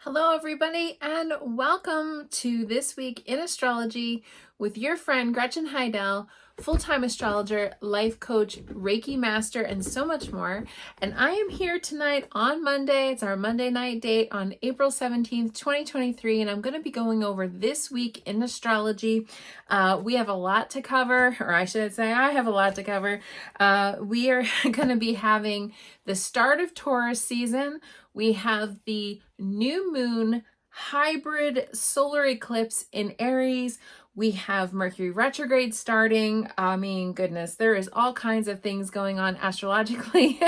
Hello, everybody, and welcome to This Week in Astrology with your friend Gretchen Heidel, full-time astrologer, life coach, Reiki master, and so much more. And I am here tonight on Monday. It's our Monday night date on April 17th, 2023, and I'm going to be going over This Week in Astrology. We have a lot to cover, or I should say I have a lot to cover. We are going to be having the start of Taurus season. We have the new moon hybrid solar eclipse in Aries. We have Mercury Retrograde starting. I mean, goodness, there is all kinds of things going on astrologically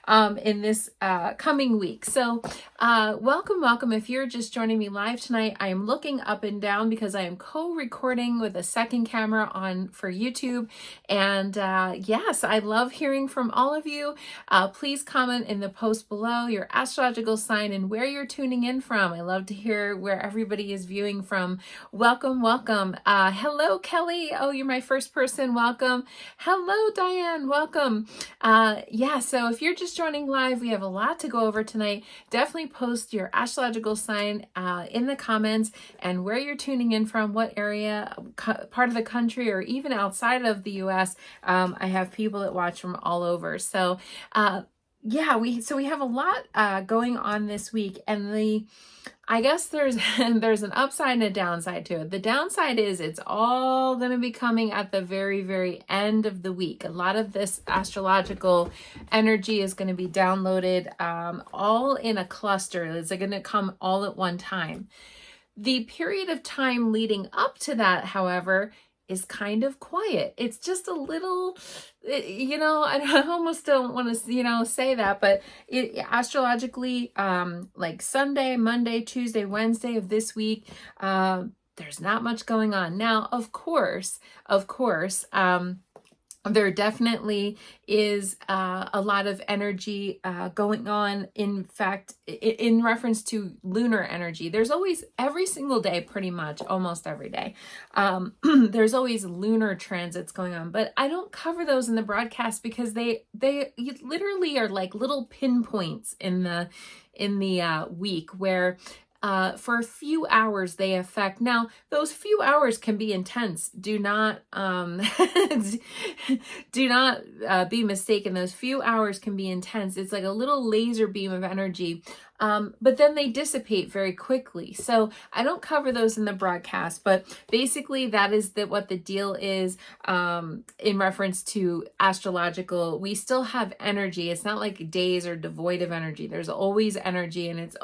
in this coming week. So welcome. If you're just joining me live tonight, I am looking up and down because I am co-recording with a second camera on for YouTube. And yes, I love hearing from all of you. Please comment in the post below your astrological sign and where you're tuning in from. I love to hear where everybody is viewing from. Welcome. Hello, Kelly. Oh, you're my first person. Welcome. Hello, Diane. Welcome. So if you're just joining live, we have a lot to go over tonight. Definitely post your astrological sign in the comments and where you're tuning in from, what area, part of the country, or even outside of the US. I have people that watch from all over. So we have a lot going on this week, and I guess there's an upside and a downside to it. The downside is it's all going to be coming at the very, very end of the week. A lot of this astrological energy is going to be downloaded all in a cluster. It's going to come all at one time. The period of time leading up to that, however, is kind of quiet. It's just a little, I almost don't want to, say that, but astrologically, like Sunday, Monday, Tuesday, Wednesday of this week, there's not much going on. Now, of course, there definitely is a lot of energy going on. In fact, in reference to lunar energy, there's always, every single day, pretty much, almost every day, there's always lunar transits going on. But I don't cover those in the broadcast because they literally are like little pinpoints in the week where for a few hours they affect. Now, those few hours can be intense. Do not be mistaken. Those few hours can be intense. It's like a little laser beam of energy. But then they dissipate very quickly. So I don't cover those in the broadcast, but basically that is what the deal is in reference to astrological. We still have energy. It's not like days are devoid of energy. There's always energy, and it's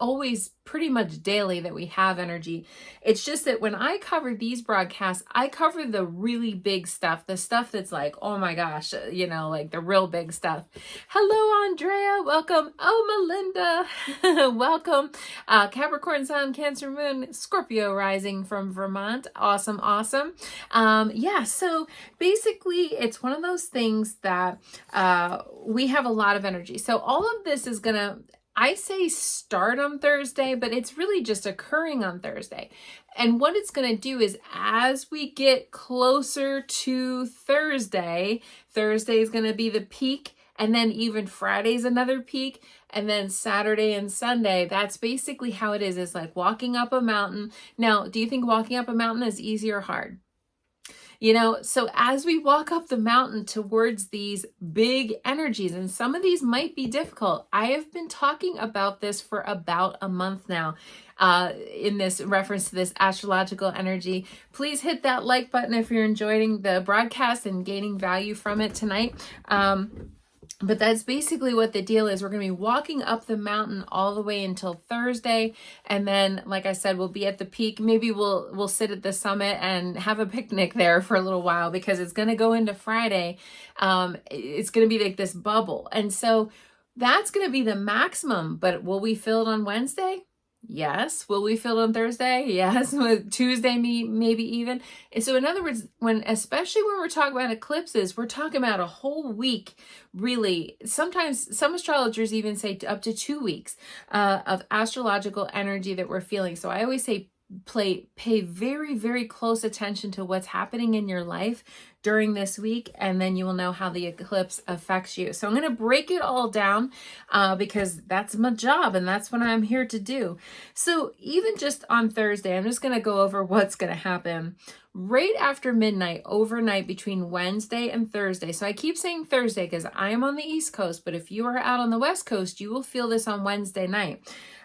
always pretty much daily that we have energy. It's just that when I cover these broadcasts, I cover the really big stuff, the stuff that's like, oh my gosh, like the real big stuff. Hello, Andrea. Welcome. Oh, Melinda. Welcome. Capricorn Sun, Cancer Moon, Scorpio rising from Vermont. Awesome. So basically it's one of those things that we have a lot of energy. So all of this is gonna, I say start on Thursday, but it's really just occurring on Thursday. And what it's going to do is, as we get closer to Thursday is going to be the peak, and then even Friday's another peak, and then Saturday and Sunday. That's basically how it is. It's like walking up a mountain. Now, do you think walking up a mountain is easy or hard? So as we walk up the mountain towards these big energies, and some of these might be difficult. I have been talking about this for about a month now in this reference to this astrological energy. Please hit that like button if you're enjoying the broadcast and gaining value from it tonight. But that's basically what the deal is. We're going to be walking up the mountain all the way until Thursday. And then, like I said, we'll be at the peak. Maybe we'll sit at the summit and have a picnic there for a little while, because it's going to go into Friday. It's going to be like this bubble. And so that's going to be the maximum. But will we feel it on Wednesday? Yes. Will we feel it on Thursday? Yes. With Tuesday, maybe even. And so in other words, especially when we're talking about eclipses, we're talking about a whole week, really. Sometimes some astrologers even say up to 2 weeks of astrological energy that we're feeling. So I always say pay very, very close attention to what's happening in your life during this week, and then you will know how the eclipse affects you. So I'm going to break it all down because that's my job and that's what I'm here to do. So even just on Thursday, I'm just going to go over what's going to happen right after midnight, overnight between Wednesday and Thursday. So I keep saying Thursday because I am on the East Coast, but if you are out on the West Coast, you will feel this on Wednesday night.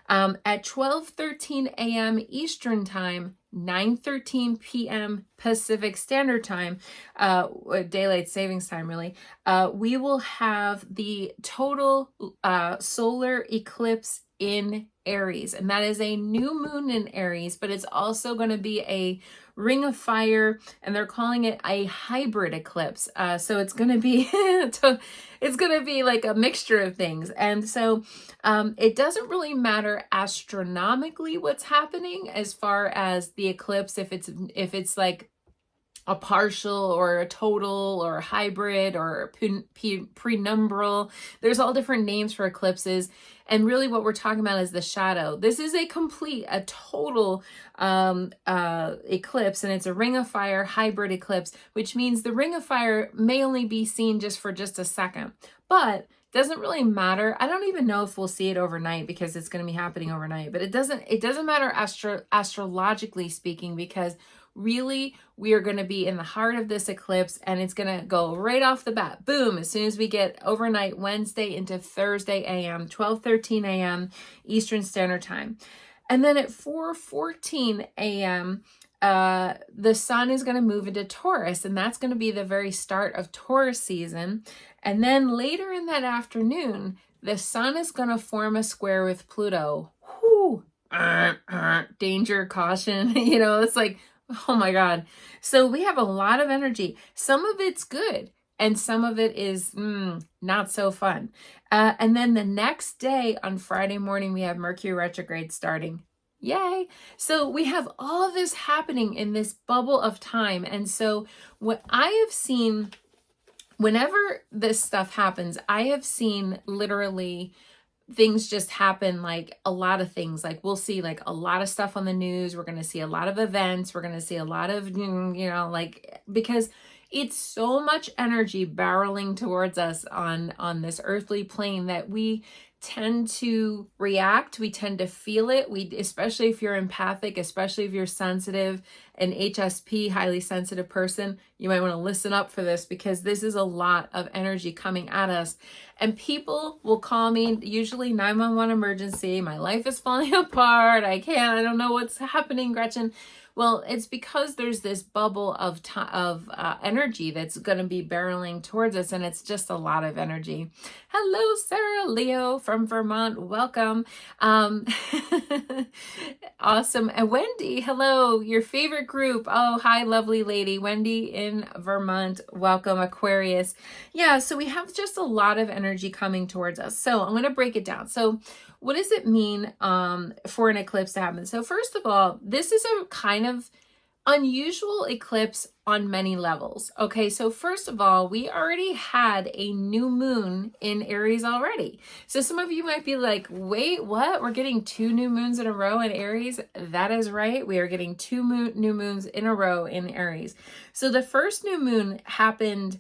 At 12:13 a.m. Eastern Time, 9:13 p.m. Pacific Standard Time, daylight savings time really, we will have the total solar eclipse in Aries. And that is a new moon in Aries, but it's also going to be a ring of fire, and they're calling it a hybrid eclipse. So it's going to be it's going to be like a mixture of things. And so it doesn't really matter astronomically what's happening as far as the eclipse, if it's like a partial or a total or a hybrid or penumbral. There's all different names for eclipses. And really what we're talking about is the shadow. This is a total eclipse, and it's a ring of fire hybrid eclipse, which means the ring of fire may only be seen for just a second, but doesn't really matter. I don't even know if we'll see it overnight because it's going to be happening overnight, but it doesn't matter astrologically speaking, because really we are going to be in the heart of this eclipse, and it's going to go right off the bat. Boom. As soon as we get overnight Wednesday into Thursday AM, 12:13 a.m. Eastern Standard Time. And then at 4:14 a.m., the sun is going to move into Taurus, and that's going to be the very start of Taurus season. And then later in that afternoon, the sun is going to form a square with Pluto. Whew. Danger, caution, it's like, oh my God. So we have a lot of energy. Some of it's good and some of it is not so fun. And then the next day on Friday morning, we have Mercury Retrograde starting. Yay. So we have all this happening in this bubble of time. And so what I have seen, whenever this stuff happens, I have seen literally things just happen, like a lot of things. Like we'll see like a lot of stuff on the news. We're going to see a lot of events. We're going to see a lot of, because it's so much energy barreling towards us on this earthly plane that we tend to react. We tend to feel it. Especially if you're empathic, especially if you're sensitive, an HSP, highly sensitive person, you might want to listen up for this, because this is a lot of energy coming at us. And people will call me, usually 911 emergency. My life is falling apart. I don't know what's happening, Gretchen. Well, it's because there's this bubble of energy that's going to be barreling towards us, and it's just a lot of energy. Hello, Sarah Leo from Vermont. Welcome. Awesome. And Wendy, hello, your favorite group. Oh, hi, lovely lady. Wendy in Vermont. Welcome, Aquarius. Yeah, so we have just a lot of energy coming towards us. So I'm going to break it down. So what does it mean for an eclipse to happen? So first of all, this is a kind of unusual eclipse on many levels. Okay, so first of all, we already had a new moon in Aries already. So some of you might be like, wait, what? We're getting 2 new moons in a row in Aries? That is right. We are getting 2 new moons in a row in Aries. So the first new moon happened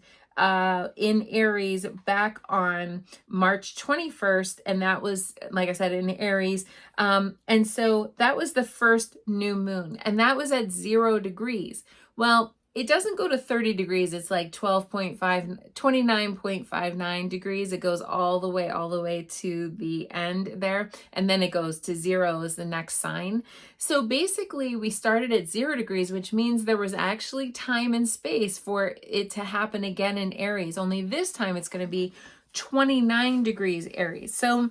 in Aries back on March 21st. And that was, like I said, in Aries. And so that was the first new moon, and that was at 0 degrees. Well, it doesn't go to 30 degrees. It's like 29.59 degrees. It goes all the way to the end there. And then it goes to 0 as the next sign. So basically we started at 0 degrees, which means there was actually time and space for it to happen again in Aries. Only this time it's going to be 29 degrees Aries. So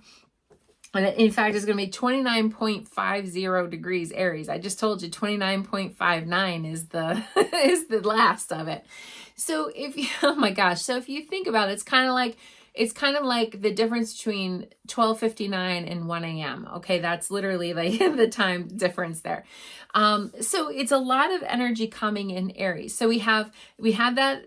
in fact, it's going to be 29.50 degrees Aries. I just told you 29.59 is the is the last of it. So oh my gosh. So if you think about it, it's kind of like the difference between 12:59 and 1 a.m. Okay, that's literally like the time difference there. So it's a lot of energy coming in Aries. So we had the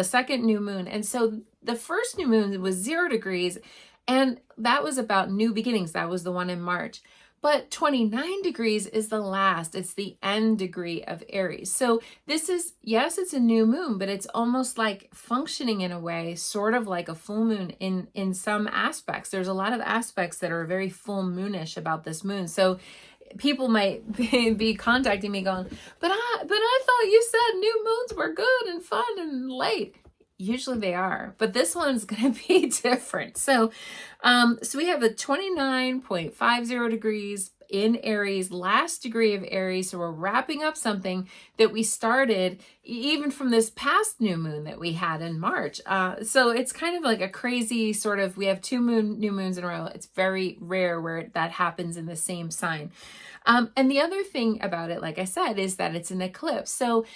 second new moon, and so the first new moon was 0 degrees. And that was about new beginnings. That was the one in March. But 29 degrees is the last. It's the end degree of Aries. So this is, yes, it's a new moon, but it's almost like functioning in a way, sort of like a full moon in some aspects. There's a lot of aspects that are very full moonish about this moon. So people might be contacting me going, but I thought you said new moons were good and fun and light. Usually they are, but this one's going to be different. So we have a 29.50 degrees in Aries, last degree of Aries. So we're wrapping up something that we started even from this past new moon that we had in March. So it's kind of like a crazy sort of, we have two new moons in a row. It's very rare where that happens in the same sign. And the other thing about it, like I said, is that it's an eclipse. So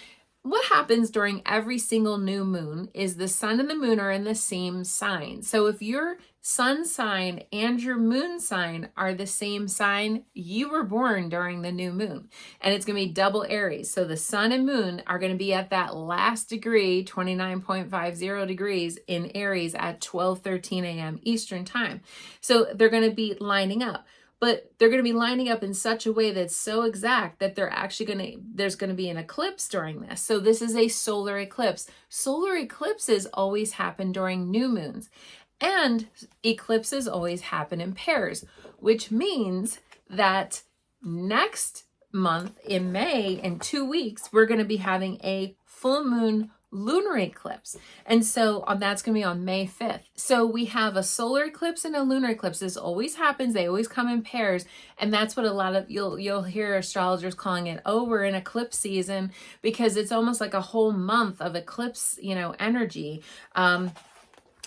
what happens during every single new moon is the sun and the moon are in the same sign. So if your sun sign and your moon sign are the same sign, you were born during the new moon. And it's going to be double Aries. So the sun and moon are going to be at that last degree, 29.50 degrees in Aries at 12:13 a.m. Eastern time. So they're going to be lining up. But they're going to be lining up in such a way that's so exact that they're actually there's going to be an eclipse during this. So this is a solar eclipse. Solar eclipses always happen during new moons. And eclipses always happen in pairs, which means that next month in May, in 2 weeks, we're going to be having a full moon lunar eclipse. And so that's going to be on May 5th. So we have a solar eclipse and a lunar eclipse. This always happens. They always come in pairs. And that's what a lot of, you'll hear astrologers calling it, oh, we're in eclipse season, because it's almost like a whole month of eclipse, energy.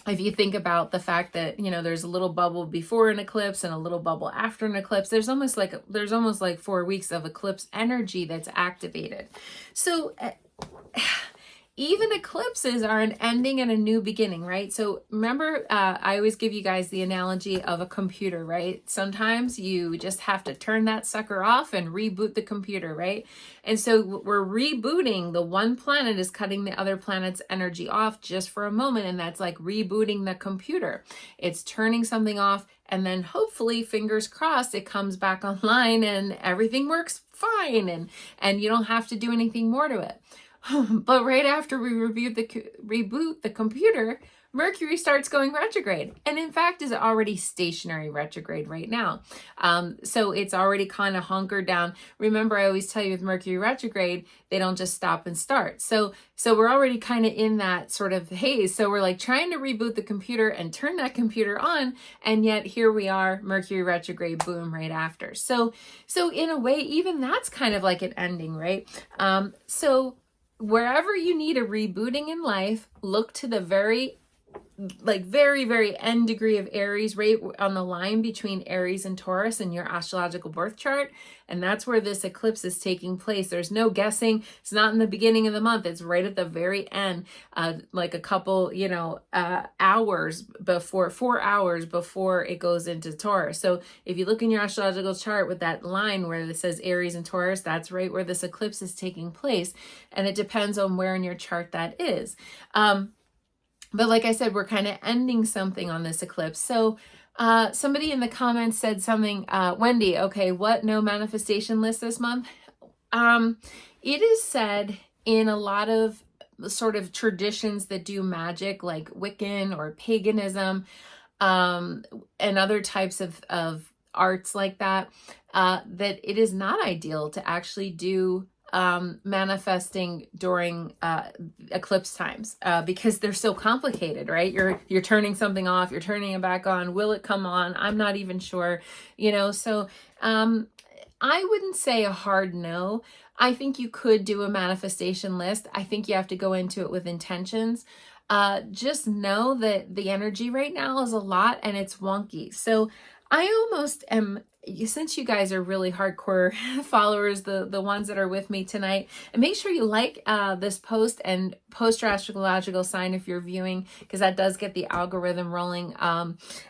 If you think about the fact that, there's a little bubble before an eclipse and a little bubble after an eclipse, there's almost like 4 weeks of eclipse energy that's activated. So even eclipses are an ending and a new beginning, right? So remember, I always give you guys the analogy of a computer, right? Sometimes you just have to turn that sucker off and reboot the computer, right? And so we're rebooting. The one planet is cutting the other planet's energy off just for a moment, and that's like rebooting the computer. It's turning something off, and then hopefully, fingers crossed, it comes back online and everything works fine, and you don't have to do anything more to it. But right after we reboot the computer, Mercury starts going retrograde, and in fact is already stationary retrograde right now. So it's already kind of hunkered down. Remember, I always tell you with Mercury retrograde, they don't just stop and start. So we're already kind of in that sort of haze. So we're like trying to reboot the computer and turn that computer on, and yet here we are, Mercury retrograde, boom, right after. So in a way, even that's kind of like an ending, right? So wherever you need a rebooting in life, look to the very, very end degree of Aries, right on the line between Aries and Taurus in your astrological birth chart. And that's where this eclipse is taking place. There's no guessing. It's not in the beginning of the month. It's right at the very end, like a couple, hours before, 4 hours before it goes into Taurus. So if you look in your astrological chart with that line where it says Aries and Taurus, that's right where this eclipse is taking place. And it depends on where in your chart that is. But like I said, we're kind of ending something on this eclipse. So somebody in the comments said something, Wendy, okay, what no manifestation list this month? It is said in a lot of sort of traditions that do magic, like Wiccan or paganism, and other types of arts like that, that it is not ideal to actually do manifesting during eclipse times, because they're so complicated, right? You're turning something off, you're turning it back on. Will it come on? I'm not even sure, so I wouldn't say a hard no. I think you could do a manifestation list. I think you have to go into it with intentions. Just know that the energy right now is a lot and it's wonky. So I almost am, since you guys are really hardcore followers, the ones that are with me tonight, and make sure you like this post and post your astrological sign if you're viewing, because that does get the algorithm rolling.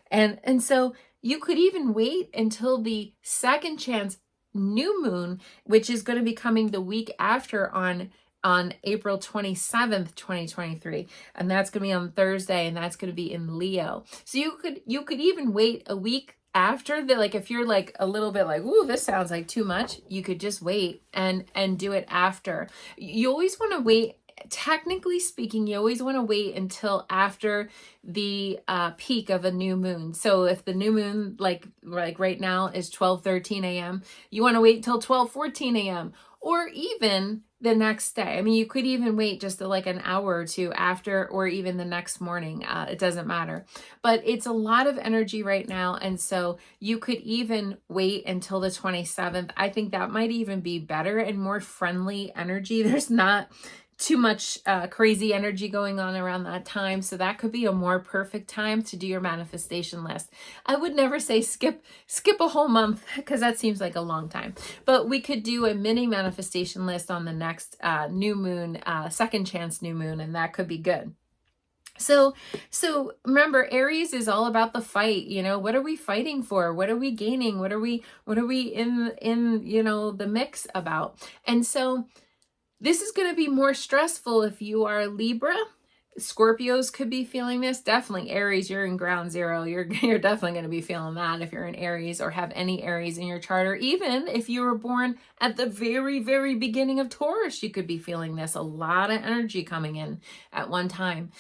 And so you could even wait until the second chance new moon, which is going to be coming the week after on on April 27th, 2023. And that's going to be on Thursday, and that's going to be in Leo. So you could even wait a week after the, like, if you're like a little bit like, ooh, this sounds like too much, you could just wait and do it after. You always want to wait. Technically speaking, you always want to wait until after the peak of a new moon. So if the new moon, like right now, is 12:13 a.m., you want to wait until 12:14 a.m. or even the next day. I mean, you could even wait just like an hour or two after, or even the next morning. It doesn't matter. But it's a lot of energy right now. And so you could even wait until the 27th. I think that might even be better and more friendly energy. There's not too much crazy energy going on around that time. So that could be a more perfect time to do your manifestation list. I would never say skip a whole month, because that seems like a long time. But we could do a mini manifestation list on the next new moon, second chance new moon, and that could be good. So remember, Aries is all about the fight. You know, what are we fighting for? What are we gaining? What are we in, you know, the mix about? And so this is going to be more stressful if you are Libra. Scorpios could be feeling this. Definitely Aries, you're in ground zero. You're definitely going to be feeling that if you're in Aries or have any Aries in your chart. Or even if you were born at the very, very beginning of Taurus, you could be feeling this. A lot of energy coming in at one time.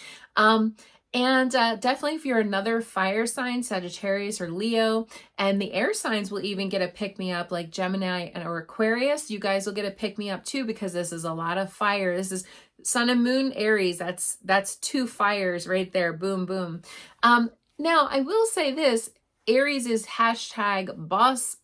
And definitely if you're another fire sign, Sagittarius or Leo, and the air signs will even get a pick-me-up like Gemini or Aquarius, you guys will get a pick-me-up too, because this is a lot of fire. This is Sun and Moon Aries. That's two fires right there. Boom, boom. Now, I will say this. Aries is hashtag boss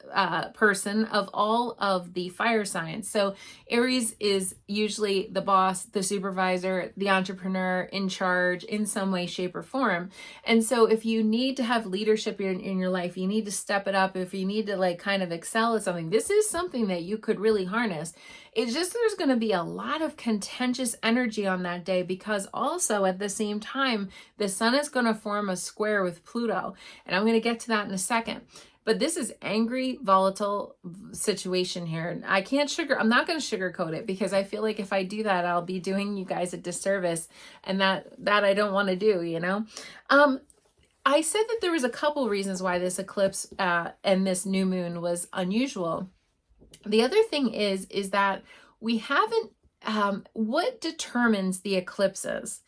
person of all of the fire signs. So Aries is usually the boss, the supervisor, the entrepreneur, in charge in some way, shape, or form. And so if you need to have leadership in your life, you need to step it up. If you need to like kind of excel at something, this is something that you could really harness. It's just there's going to be a lot of contentious energy on that day, because also at the same time, the sun is going to form a square with Pluto. And I'm going to get to that in a second. But this is angry, volatile situation here. I'm not going to sugarcoat it, because I feel like if I do that, I'll be doing you guys a disservice, and that I don't want to do, you know? I said that there was a couple reasons why this eclipse and this new moon was unusual. The other thing is that we haven't, what determines the eclipses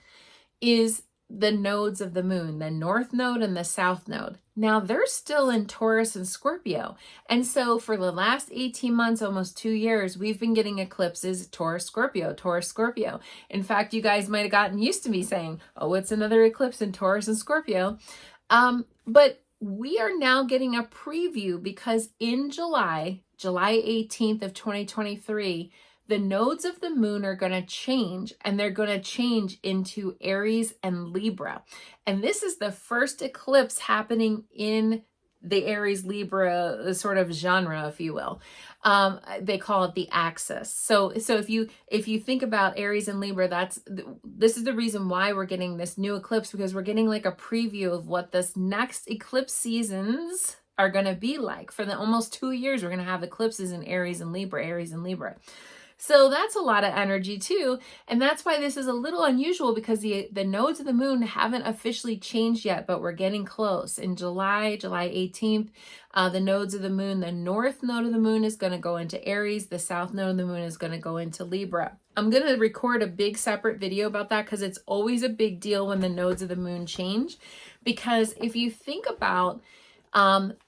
is the nodes of the moon, the north node and the south node. Now they're still in Taurus and Scorpio. And so for the last 18 months, almost 2 years, we've been getting eclipses, Taurus, Scorpio, Taurus, Scorpio. In fact, you guys might've gotten used to me saying, oh, it's another eclipse in Taurus and Scorpio. But we are now getting a preview, because in July 18th of 2023, the nodes of the moon are going to change, and they're going to change into Aries and Libra. And this is the first eclipse happening in the Aries Libra sort of genre, if you will. They call it the axis. So if you think about Aries and Libra, this is the reason why we're getting this new eclipse, because we're getting like a preview of what this next eclipse seasons are going to be like. For the almost 2 years, we're going to have eclipses in Aries and Libra, Aries and Libra. So that's a lot of energy too. And that's why this is a little unusual, because the nodes of the moon haven't officially changed yet, but we're getting close. In July 18th, the nodes of the moon, the north node of the moon is going to go into Aries. The south node of the moon is going to go into Libra. I'm going to record a big separate video about that, because it's always a big deal when the nodes of the moon change. Because if you think about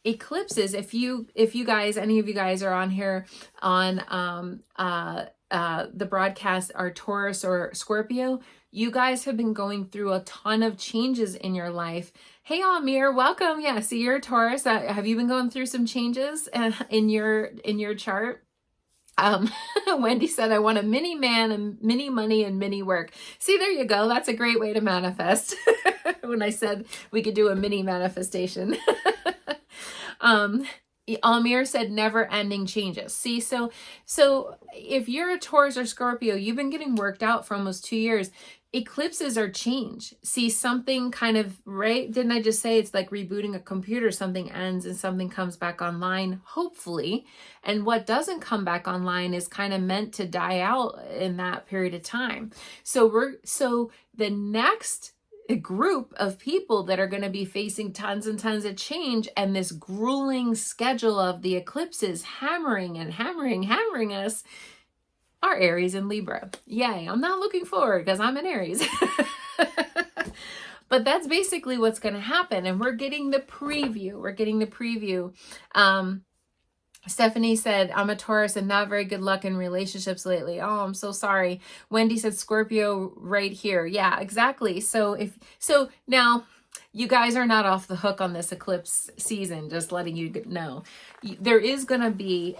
eclipses, if you guys, any of you guys are on here on the broadcast are Taurus or Scorpio, you guys have been going through a ton of changes in your life. Hey Amir, welcome. Yeah, see, you're a Taurus. Have you been going through some changes in your chart? Wendy said, I want a mini man and mini money and mini work. See, there you go. That's a great way to manifest. When I said we could do a mini manifestation. Almir said never ending changes. See, so if you're a Taurus or Scorpio, you've been getting worked out for almost 2 years. eclipses are change. See, something kind of, right? Didn't I just say it's like rebooting a computer? Something ends and something comes back online, hopefully. And what doesn't come back online is kind of meant to die out in that period of time. So the next group of people that are going to be facing tons and tons of change and this grueling schedule of the eclipses hammering and hammering us are Aries and Libra. Yay, I'm not looking forward because I'm an Aries. But that's basically what's going to happen. And we're getting the preview. Stephanie said, I'm a Taurus and not very good luck in relationships lately. Oh, I'm so sorry. Wendy said Scorpio right here. Yeah, exactly. So now you guys are not off the hook on this eclipse season, just letting you know. There is going to be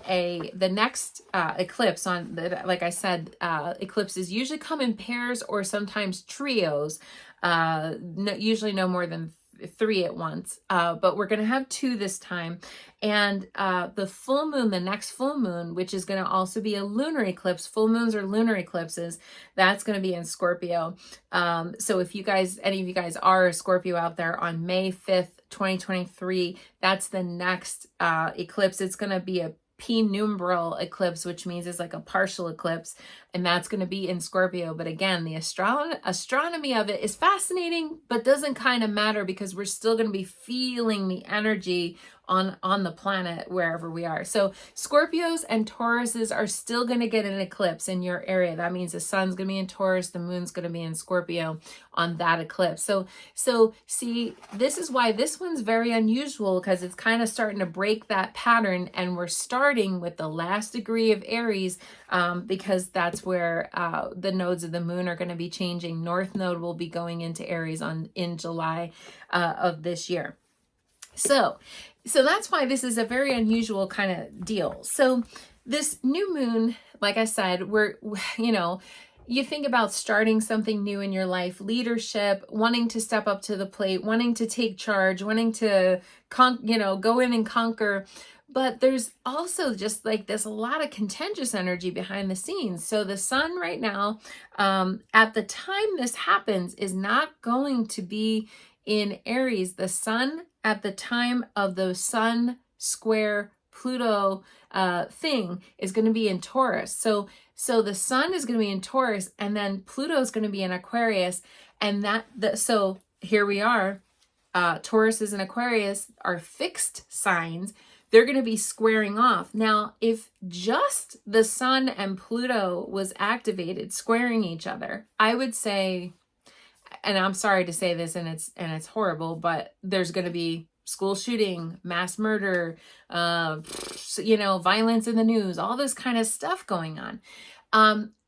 the next eclipse on the, like I said, eclipses usually come in pairs or sometimes trios, usually no more than 3 at once, but we're going to have 2 this time. And the full moon, the next full moon, which is going to also be a lunar eclipse, full moons or lunar eclipses, that's going to be in Scorpio. So if you guys, any of you guys are a Scorpio out there, on May 5th, 2023, that's the next eclipse. It's going to be a penumbral eclipse, which means it's like a partial eclipse, and that's going to be in Scorpio. But again, the astronomy of it is fascinating, but doesn't kind of matter because we're still going to be feeling the energy on the planet wherever we are. So Scorpios and Tauruses are still going to get an eclipse in your area. That means the sun's going to be in Taurus, the moon's going to be in Scorpio on that eclipse. So see, this is why this one's very unusual, because it's kind of starting to break that pattern, and we're starting with the last degree of Aries, because that's where the nodes of the moon are going to be changing. North node will be going into Aries in July of this year. So that's why this is a very unusual kind of deal. So this new moon, like I said, you think about starting something new in your life, leadership, wanting to step up to the plate, wanting to take charge, wanting to go in and conquer. But there's also just like there's a lot of contentious energy behind the scenes. So the sun right now, at the time this happens, is not going to be in Aries. The sun at the time of the sun square Pluto thing is going to be in Taurus. So the sun is going to be in Taurus, and then Pluto is going to be in Aquarius. And so here we are. Taurus and Aquarius are fixed signs. They're going to be squaring off. Now, if just the sun and Pluto was activated, squaring each other, I would say, and I'm sorry to say this, and it's horrible, but there's going to be school shooting, mass murder, violence in the news, all this kind of stuff going on.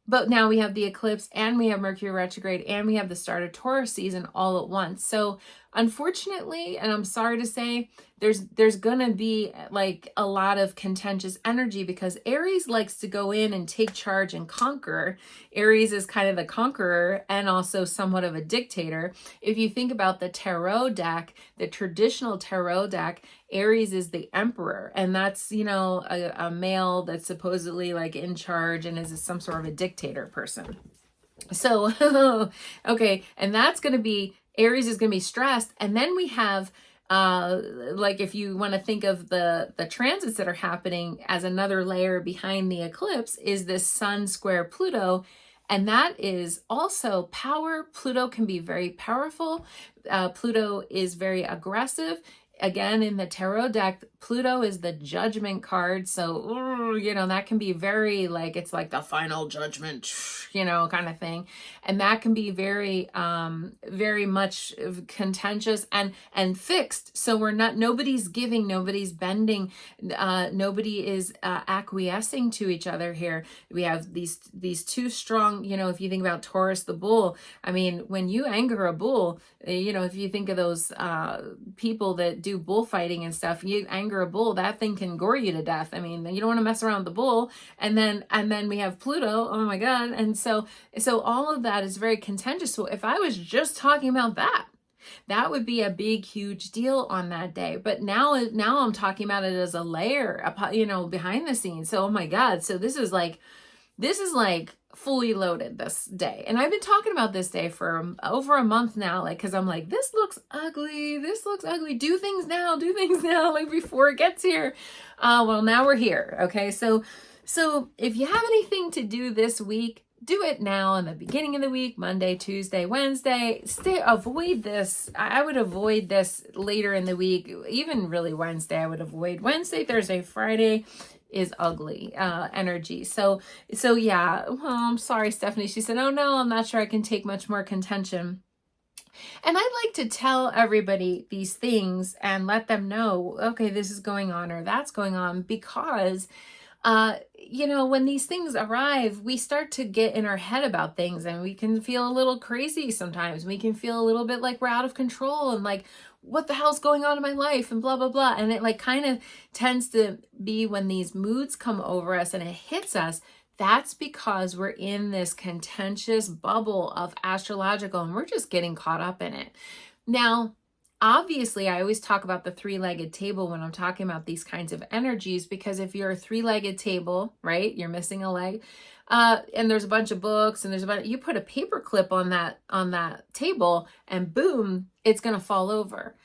But now we have the eclipse, and we have Mercury retrograde, and we have the start of Taurus season all at once. So unfortunately, and I'm sorry to say, there's gonna be like a lot of contentious energy, because Aries likes to go in and take charge and conquer. Aries is kind of the conqueror and also somewhat of a dictator. If you think about the tarot deck, the traditional tarot deck, Aries is the emperor, and that's, a male that's supposedly like in charge and is some sort of a dictator person. So, okay, and that's going to be, Aries is going to be stressed. And then we have, like if you want to think of the transits that are happening as another layer behind the eclipse, is this sun square Pluto. And that is also power. Pluto can be very powerful. Pluto is very aggressive. Again, in the tarot deck, Pluto is the judgment card. So, that can be very like, it's like the final judgment, kind of thing. And that can be very, very much contentious and fixed. So nobody's giving, nobody's bending, nobody is acquiescing to each other here. We have these two strong, if you think about Taurus, the bull, I mean, when you anger a bull, if you think of those people that do bullfighting and stuff, you anger a bull, that thing can gore you to death. I mean, you don't want to mess around with the bull. And then we have Pluto. Oh my God. And so all of that is very contentious. So if I was just talking about that would be a big, huge deal on that day. But now I'm talking about it as a layer, behind the scenes. So, oh my God. So this is like fully loaded this day. And I've been talking about this day for over a month now, like, because I'm like, this looks ugly. This looks ugly. Do things now. Do things now, like before it gets here. Well, now we're here. Okay. So if you have anything to do this week, do it now in the beginning of the week, Monday, Tuesday, Wednesday. Avoid this. I would avoid this later in the week, even really Wednesday. I would avoid Wednesday, Thursday, Friday is ugly energy. So yeah. Well, I'm sorry, Stephanie. She said, oh no, I'm not sure I can take much more contention. And I'd like to tell everybody these things and let them know, okay, this is going on or that's going on, because when these things arrive, we start to get in our head about things, and we can feel a little crazy sometimes. We can feel a little bit like we're out of control and like, what the hell's going on in my life and blah, blah, blah. And it like kind of tends to be when these moods come over us and it hits us, that's because we're in this contentious bubble of astrological and we're just getting caught up in it. Now, obviously, I always talk about the three-legged table when I'm talking about these kinds of energies, because if you're a three-legged table, right, you're missing a leg, and there's a bunch of books and you put a paper clip on that table and boom, it's going to fall over.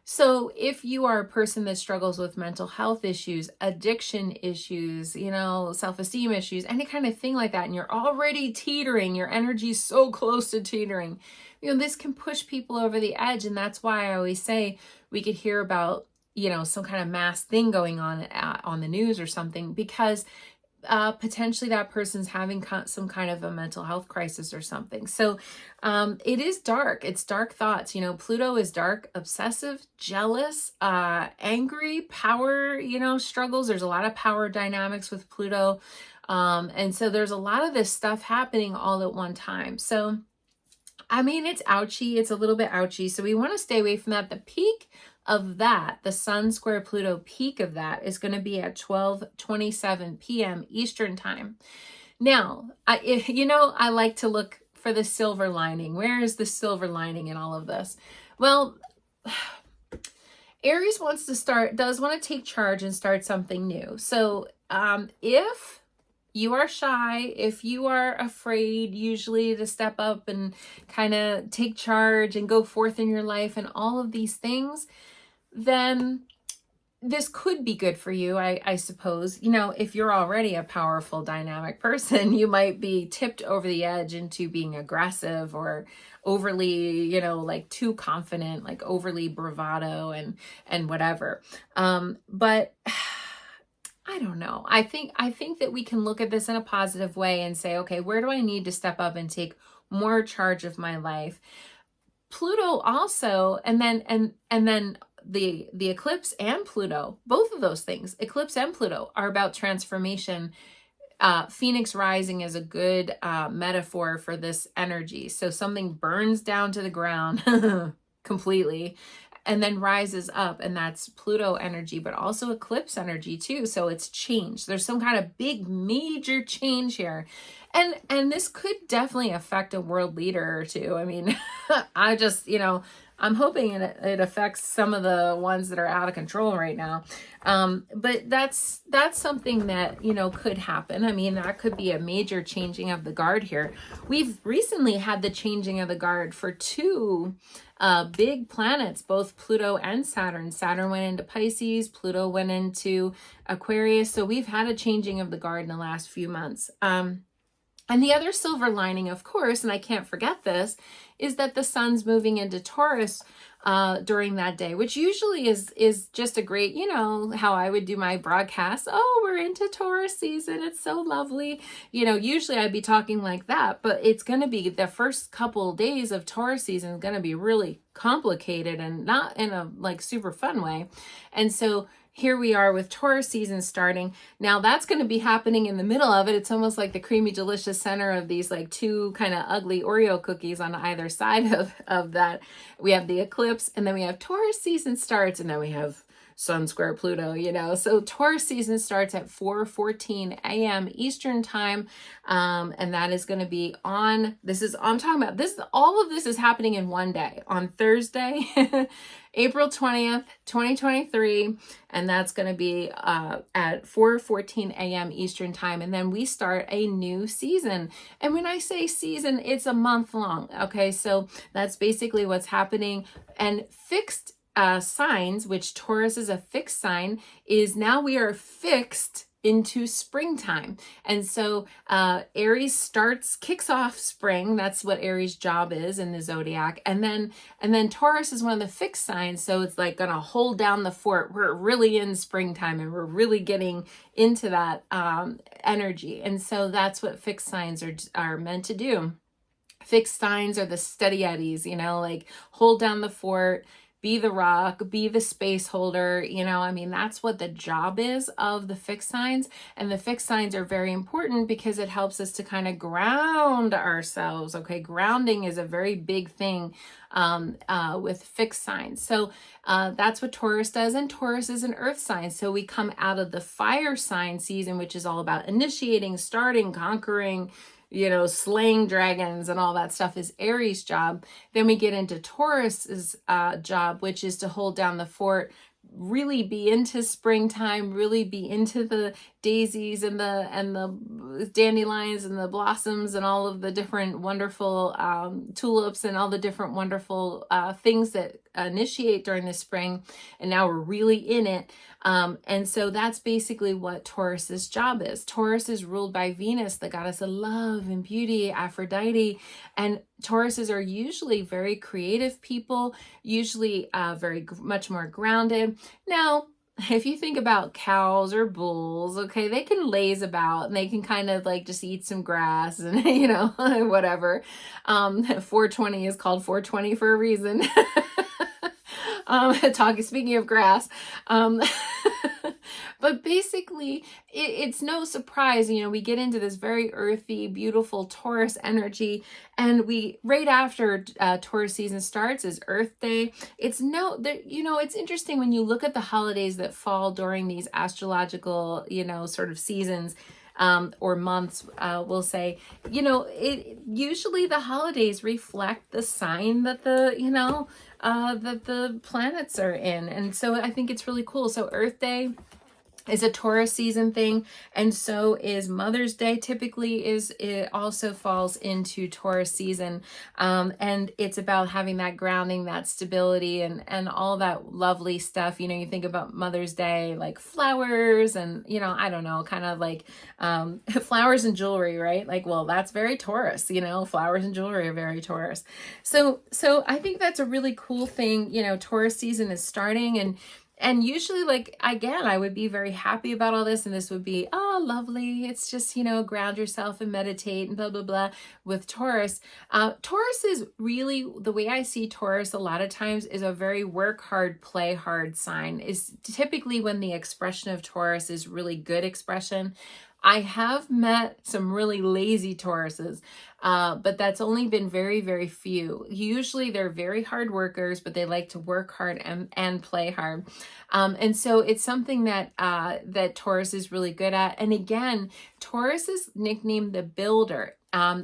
So if you are a person that struggles with mental health issues, addiction issues, self-esteem issues, any kind of thing like that, and you're already teetering, your energy's so close to teetering, this can push people over the edge. And that's why I always say we could hear about, some kind of mass thing going on the news or something, because potentially that person's having some kind of a mental health crisis or something. So it is dark. It's dark thoughts. Pluto is dark, obsessive, jealous, angry, power, struggles. There's a lot of power dynamics with Pluto. And so there's a lot of this stuff happening all at one time. So, it's ouchy. It's a little bit ouchy. So we want to stay away from that. The peak of that, the Sun square Pluto peak of that, is going to be at 12:27 p.m. Eastern time. Now, I like to look for the silver lining. Where is the silver lining in all of this? Well, Aries does want to take charge and start something new. So if you are shy, if you are afraid usually to step up and kind of take charge and go forth in your life and all of these things, then this could be good for you, I suppose. If you're already a powerful, dynamic person, you might be tipped over the edge into being aggressive or overly, like too confident, like overly bravado and whatever. But I don't know. I think that we can look at this in a positive way and say, okay, where do I need to step up and take more charge of my life? Pluto also, and then the eclipse and Pluto, both of those things, eclipse and Pluto, are about transformation. Phoenix rising is a good metaphor for this energy. So something burns down to the ground completely and then rises up, and that's Pluto energy, but also eclipse energy too. So it's change. There's some kind of big major change here. And this could definitely affect a world leader or two. I just, I'm hoping it affects some of the ones that are out of control right now. But that's something that, could happen. That could be a major changing of the guard here. We've recently had the changing of the guard for two big planets, both Pluto and Saturn. Saturn went into Pisces, Pluto went into Aquarius. So we've had a changing of the guard in the last few months. And the other silver lining, of course, and I can't forget this, is that the sun's moving into Taurus during that day, which usually is just a great, how I would do my broadcast. Oh, we're into Taurus season. It's so lovely. Usually I'd be talking like that, but it's going to be the first couple days of Taurus season is going to be really complicated and not in a super fun way. And so here we are with Taurus season starting. Now that's going to be happening in the middle of it. It's almost like the creamy, delicious center of these two kind of ugly Oreo cookies on either side of that. We have the eclipse, and then we have Taurus season starts, and then we have Sun square Pluto, So Taurus season starts at 4:14 a.m. Eastern time. And that is going to be I'm talking about this. All of this is happening in one day on Thursday. April 20th, 2023, and that's going to be at 4:14 a.m. Eastern time, and then we start a new season. And when I say season, it's a month long, okay? So that's basically what's happening. And fixed signs, which Taurus is a fixed sign, is now we are fixed into springtime. And so Aries kicks off spring. That's what Aries' job is in the zodiac. And then Taurus is one of the fixed signs. So it's like gonna hold down the fort. We're really in springtime and we're really getting into that energy. And so that's what fixed signs are meant to do. Fixed signs are the steady eddies, like hold down the fort, be the rock, be the space holder, I mean, that's what the job is of the fixed signs. And the fixed signs are very important because it helps us to kind of ground ourselves. Okay, grounding is a very big thing with fixed signs. So that's what Taurus does. And Taurus is an earth sign. So we come out of the fire sign season, which is all about initiating, starting, conquering, slaying dragons and all that stuff is Aries' job. Then we get into Taurus's job, which is to hold down the fort, really be into springtime, really be into the daisies and the dandelions and the blossoms and all of the different wonderful tulips and all the different wonderful things that initiate during the spring. And now we're really in it. And so that's basically what Taurus's job is. Taurus is ruled by Venus, the goddess of love and beauty, Aphrodite. And Tauruses are usually very creative people, usually much more grounded. Now, if you think about cows or bulls, okay, they can laze about and they can kind of like just eat some grass and, whatever. 420 is called 420 for a reason. Speaking of grass, but basically it's no surprise, we get into this very earthy, beautiful Taurus energy, and right after Taurus season starts is Earth Day. It's interesting when you look at the holidays that fall during these astrological, sort of seasons. Or months, we'll say, usually the holidays reflect the sign that that the planets are in. And so I think it's really cool. So Earth Day is a Taurus season thing, and so is Mother's Day. Typically it also falls into Taurus season, and it's about having that grounding, that stability, and all that lovely stuff. You think about Mother's Day, like flowers and I don't know, kind of like flowers and jewelry, right? Like, well, that's very Taurus. Flowers and jewelry are very Taurus. So I think that's a really cool thing. Taurus season is starting, and usually, like, again, I would be very happy about all this, and this would be, oh, lovely. It's just, ground yourself and meditate and blah, blah, blah with Taurus. Taurus is really, the way I see Taurus a lot of times is a very work hard, play hard sign. Is typically when the expression of Taurus is really good expression. I have met some really lazy Tauruses, but that's only been very, very few. Usually they're very hard workers, but they like to work hard and play hard. And so it's something that Taurus is really good at. And again, Taurus is nicknamed the builder.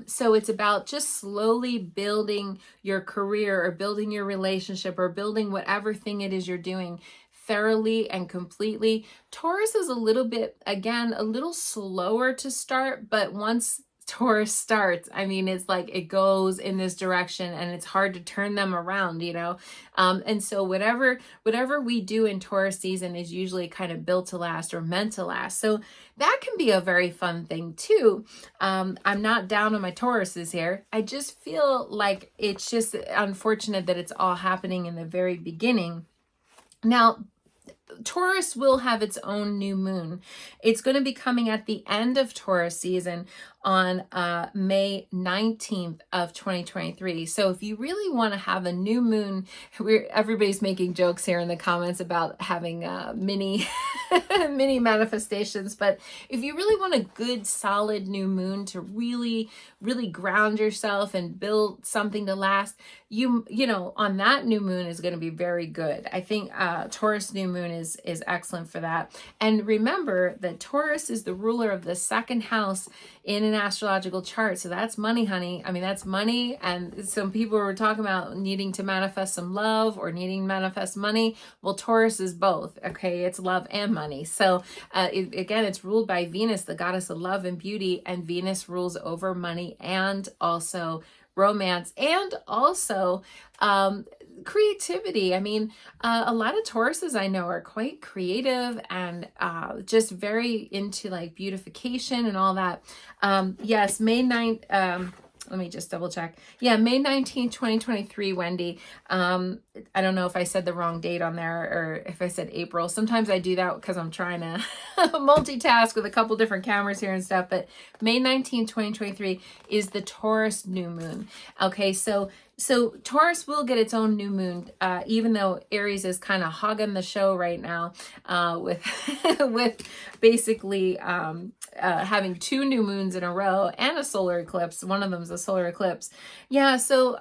So it's about just slowly building your career or building your relationship or building whatever thing it is you're doing thoroughly and completely. Taurus is a little slower to start, but once Taurus starts, I mean, it's like it goes in this direction and it's hard to turn them around, and so whatever we do in Taurus season is usually kind of built to last or meant to last. So that can be a very fun thing too. I'm not down on my Tauruses here. I just feel like it's just unfortunate that it's all happening in the very beginning. Now, Taurus will have its own new moon. It's going to be coming at the end of Taurus season on May 19th of 2023. So if you really want to have a new moon, everybody's making jokes here in the comments about having mini manifestations. But if you really want a good, solid new moon to really, really ground yourself and build something to last, on that new moon is going to be very good. I think Taurus new moon is excellent for that. And remember that Taurus is the ruler of the second house in an astrological chart. So that's money, honey. I mean, that's money. And some people were talking about needing to manifest some love or needing to manifest money. Well, Taurus is both. Okay. It's love and money. So again, it's ruled by Venus, the goddess of love and beauty. And Venus rules over money and also romance and also creativity. I mean, a lot of Tauruses I know are quite creative and just very into like beautification and all that. Yes, May 9th, let me just double check. Yeah, May 19th, 2023, Wendy. I don't know if I said the wrong date on there or if I said April. Sometimes I do that because I'm trying to multitask with a couple different cameras here and stuff. But May 19th, 2023 is the Taurus new moon. Okay, so Taurus will get its own new moon, even though Aries is kind of hogging the show right now with with basically having 2 new moons in a row and a solar eclipse. One of them is a solar eclipse. Yeah, so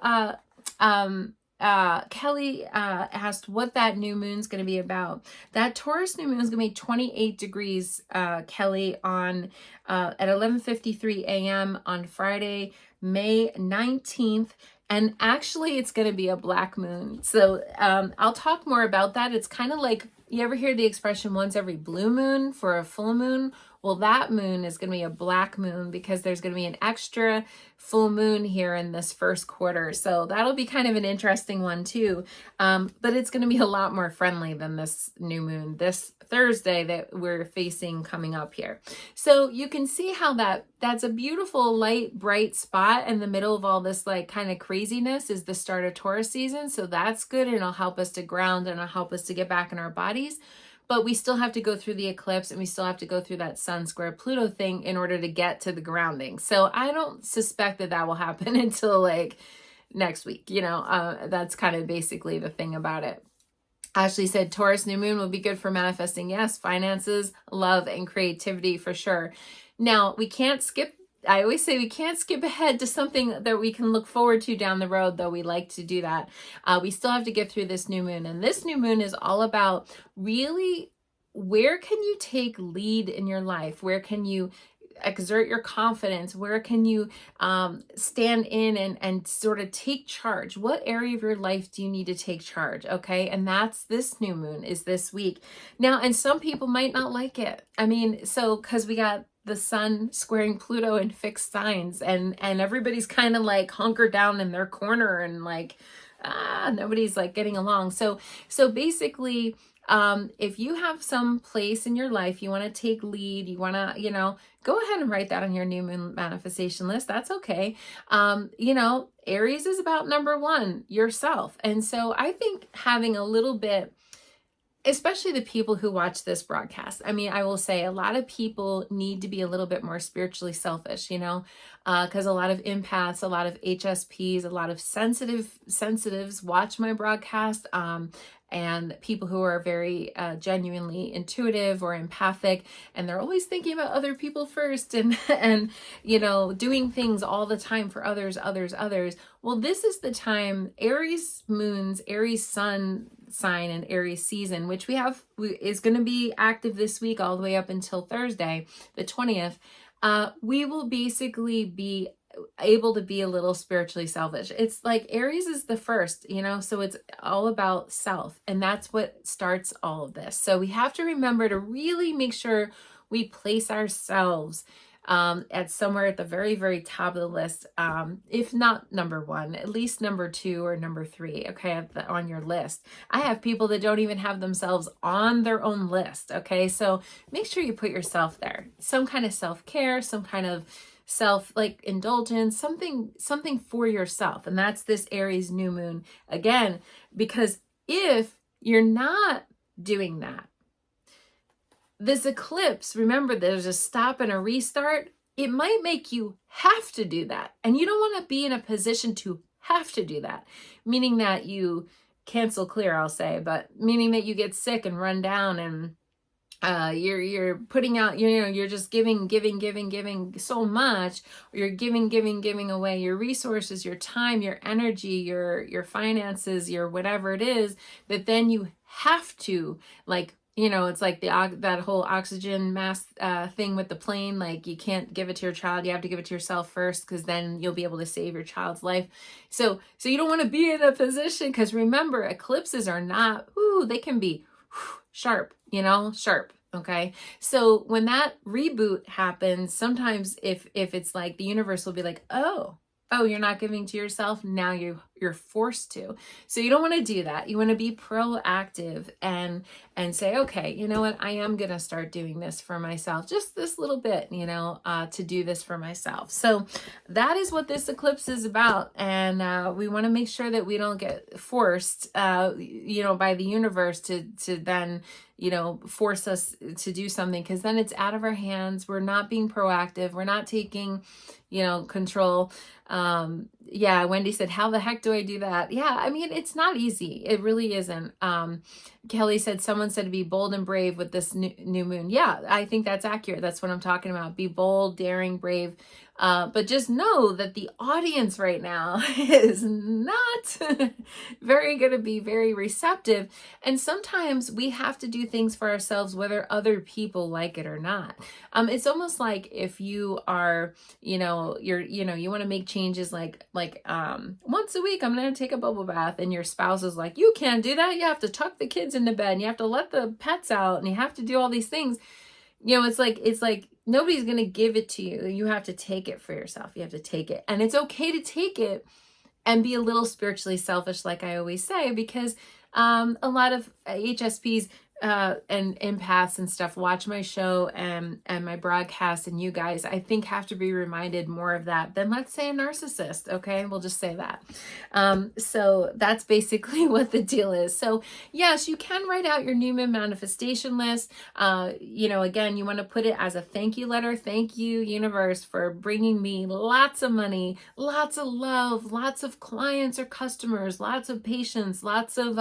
Kelly asked what that new moon's going to be about. That Taurus new moon is going to be 28 degrees, Kelly, on at 11:53 a.m. on Friday, May 19th. And actually, it's going to be a black moon. So I'll talk more about that. It's kind of like, you ever hear the expression once every blue moon for a full moon? Well, that moon is going to be a black moon because there's going to be an extra full moon here in this first quarter. So that'll be kind of an interesting one too. But it's going to be a lot more friendly than this new moon, this Thursday that we're facing coming up here. So you can see how that's a beautiful light, bright spot in the middle of all this like kind of craziness is the start of Taurus season. So that's good. And it'll help us to ground and it'll help us to get back in our bodies. But we still have to go through the eclipse and we still have to go through that Sun square Pluto thing in order to get to the grounding. So I don't suspect that will happen until like next week. You know, that's kind of basically the thing about it. Ashley said Taurus new moon will be good for manifesting. Yes, finances, love, and creativity for sure. Now, we can't skip. I always say we can't skip ahead to something that we can look forward to down the road, though we like to do that. We still have to get through this new moon. And this new moon is all about really where can you take lead in your life? Where can you exert your confidence? Where can you stand in and sort of take charge? What area of your life do you need to take charge? Okay. And that's this new moon is this week. Now, and some people might not like it. I mean, so because we got the sun squaring Pluto in fixed signs and everybody's kind of like hunkered down in their corner and like, nobody's like getting along. So basically, if you have some place in your life, you want to take lead, you want to, go ahead and write that on your new moon manifestation list. That's okay. Aries is about number 1, yourself. And so I think having a little bit, especially the people who watch this broadcast. I mean, I will say a lot of people need to be a little bit more spiritually selfish, because a lot of empaths, a lot of HSPs, a lot of sensitives watch my broadcast, and people who are very genuinely intuitive or empathic, and they're always thinking about other people first and doing things all the time for others. Well, this is the time Aries moons, Aries sun sign and Aries season, which is going to be active this week all the way up until Thursday, the 20th. We will basically be able to be a little spiritually selfish. It's like Aries is the first, so it's all about self. And that's what starts all of this. So we have to remember to really make sure we place ourselves at somewhere at the very, very top of the list. If not number 1, at least number 2 or number 3. Okay. On your list. I have people that don't even have themselves on their own list. Okay. So make sure you put yourself there, some kind of self-care, some kind of indulgence, something for yourself. And that's this Aries new moon again, because if you're not doing that, this eclipse, remember there's a stop and a restart. It might make you have to do that. And you don't want to be in a position to have to do that, meaning that you cancel clear, I'll say, but meaning that you get sick and run down and you're putting out, you're just giving so much, or you're giving away your resources, your time, your energy, your finances, your whatever it is, that then you have to you know, it's like that whole oxygen mask thing with the plane. Like, you can't give it to your child, you have to give it to yourself first, because then you'll be able to save your child's life. So you don't want to be in a position, because remember, eclipses are not, they can be sharp, you know, sharp. Okay. So when that reboot happens, sometimes if it's like the universe will be like, oh, you're not giving to yourself. Now you're forced to. So you don't want to do that. You want to be proactive and say, okay, you know what? I am going to start doing this for myself, just this little bit, you know, to do this for myself. So that is what this eclipse is about. And we want to make sure that we don't get forced, you know, by the universe to then, you know, force us to do something, because then it's out of our hands. We're not being proactive. We're not taking, you know, control. Yeah, Wendy said, how the heck do I do that? Yeah, I mean, it's not easy. It really isn't. Kelly said, someone said to be bold and brave with this new moon. Yeah, I think that's accurate. That's what I'm talking about. Be bold, daring, brave. But just know that the audience right now is not very going to be very receptive. And sometimes we have to do things for ourselves, whether other people like it or not. It's almost like if you are, you know, you want to make changes like once a week, I'm going to take a bubble bath, and your spouse is like, you can't do that. You have to tuck the kids into bed, and you have to let the pets out, and you have to do all these things. You know, it's like nobody's going to give it to you. You have to take it for yourself. You have to take it. And it's okay to take it and be a little spiritually selfish, like I always say, because a lot of HSPs and empaths and stuff watch my show and my broadcast, and you guys, I think, have to be reminded more of that than, let's say, a narcissist. Okay, we'll just say that. So that's basically what the deal is. So yes, you can write out your new moon manifestation list. You know, again, you want to put it as a thank you letter. Thank you, universe, for bringing me lots of money, lots of love, lots of clients or customers, lots of patients, lots of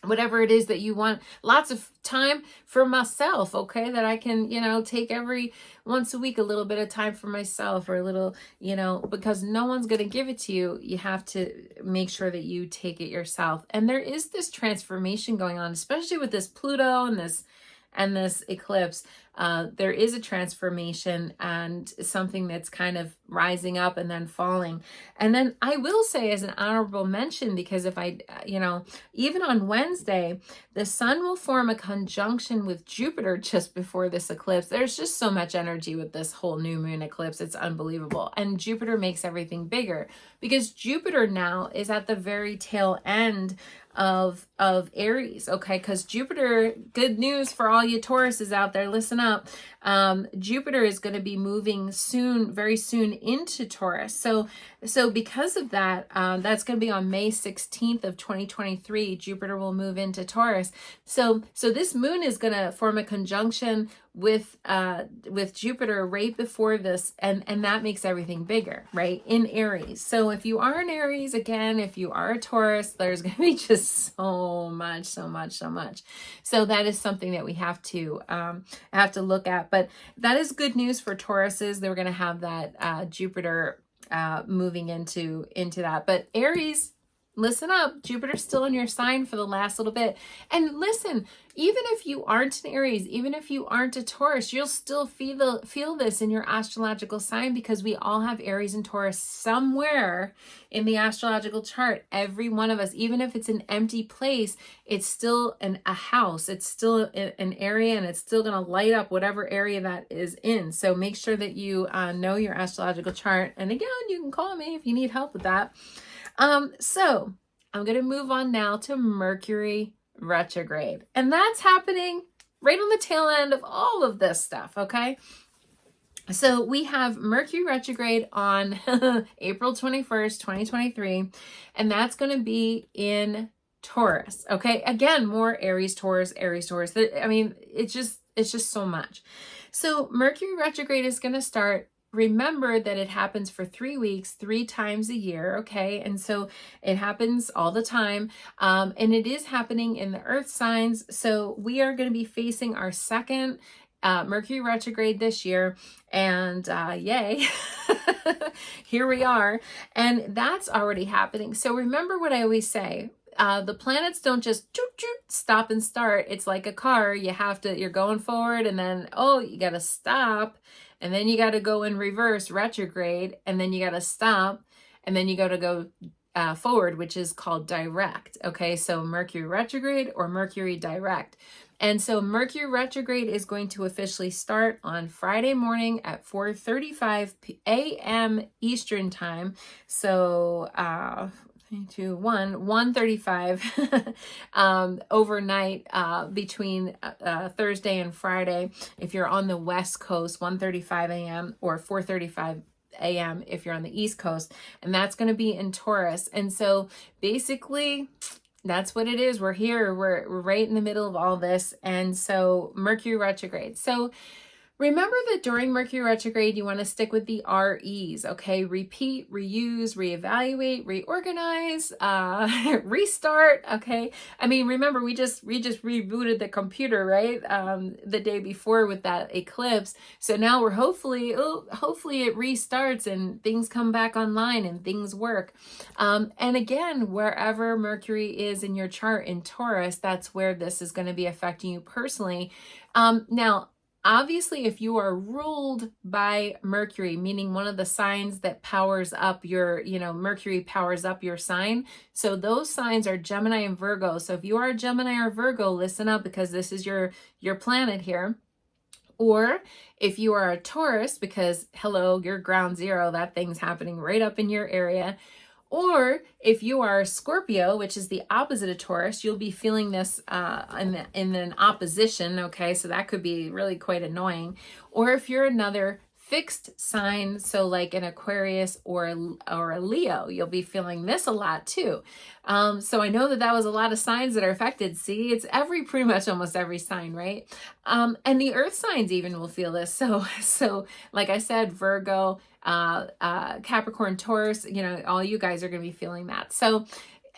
whatever it is that you want, lots of time for myself, okay, that I can, you know, take every once a week, a little bit of time for myself, or a little, you know, because no one's going to give it to you. You have to make sure that you take it yourself. And there is this transformation going on, especially with this Pluto and this eclipse. There is a transformation and something that's kind of rising up and then falling. And then I will say, as an honorable mention, because if I, you know, even on Wednesday, the sun will form a conjunction with Jupiter just before this eclipse. There's just so much energy with this whole new moon eclipse. It's unbelievable. And Jupiter makes everything bigger, because Jupiter now is at the very tail end of Aries, okay? Because Jupiter, good news for all you Tauruses out there, listen up. Jupiter is going to be moving soon, very soon, into Taurus. So because of that, that's going to be on May 16th of 2023. Jupiter will move into Taurus. So this moon is going to form a conjunction with Jupiter right before this, and that makes everything bigger, right, in Aries. So if you are an Aries, again, if you are a Taurus, there's going to be just so much. So that is something that we have to look at. But that is good news for Tauruses. They're going to have that Jupiter moving into that. But Aries, listen up. Jupiter's still in your sign for the last little bit. And listen, even if you aren't an Aries, even if you aren't a Taurus, you'll still feel this in your astrological sign, because we all have Aries and Taurus somewhere in the astrological chart. Every one of us, even if it's an empty place, it's still a house. It's still an area, and it's still going to light up whatever area that is in. So make sure that you know your astrological chart. And again, you can call me if you need help with that. So I'm going to move on now to Mercury Retrograde. And that's happening right on the tail end of all of this stuff, okay? So we have Mercury Retrograde on April 21st, 2023, and that's going to be in Taurus, okay? Again, more Aries, Taurus. I mean, it's just so much. So Mercury Retrograde is going to start. Remember that it happens for 3 weeks, 3 times a year, okay? And so it happens all the time, and it is happening in the earth signs. So we are going to be facing our second Mercury retrograde this year, and yay, here we are, and that's already happening. So remember what I always say. the planets don't just stop and start. It's like a car. You're going forward, and then, oh, you got to stop, and then you got to go in reverse, retrograde, and then you got to stop, and then you got to go forward, which is called direct. Okay, so Mercury retrograde or Mercury direct. And so Mercury retrograde is going to officially start on Friday morning at 4:35 a.m. Eastern time. So 1:35 overnight between Thursday and Friday. If you're on the West Coast, 1:35 a.m. or 4:35 a.m. if you're on the East Coast, and that's going to be in Taurus. And so basically that's what it is. We're here. We're right in the middle of all this. And so Mercury retrograde. So remember that during Mercury retrograde, you want to stick with the REs, okay? Repeat, reuse, reevaluate, reorganize, restart, okay? I mean, remember, we just rebooted the computer, right? The day before with that eclipse. So now we're hopefully it restarts and things come back online and things work. And again, wherever Mercury is in your chart in Taurus, that's where this is going to be affecting you personally. Now, obviously, if you are ruled by Mercury, meaning one of the signs that powers up your, Mercury powers up your sign. So those signs are Gemini and Virgo. So if you are a Gemini or Virgo, listen up, because this is your planet here. Or if you are a Taurus, because hello, you're ground zero, that thing's happening right up in your area. Or if you are Scorpio, which is the opposite of Taurus, you'll be feeling this in an opposition, okay? So that could be really quite annoying. Or if you're another fixed sign, so like an Aquarius or a Leo, you'll be feeling this a lot too. So I know that was a lot of signs that are affected. See, it's pretty much almost every sign, right? And the earth signs even will feel this. So like I said, Virgo, Capricorn, Taurus, all you guys are going to be feeling that. So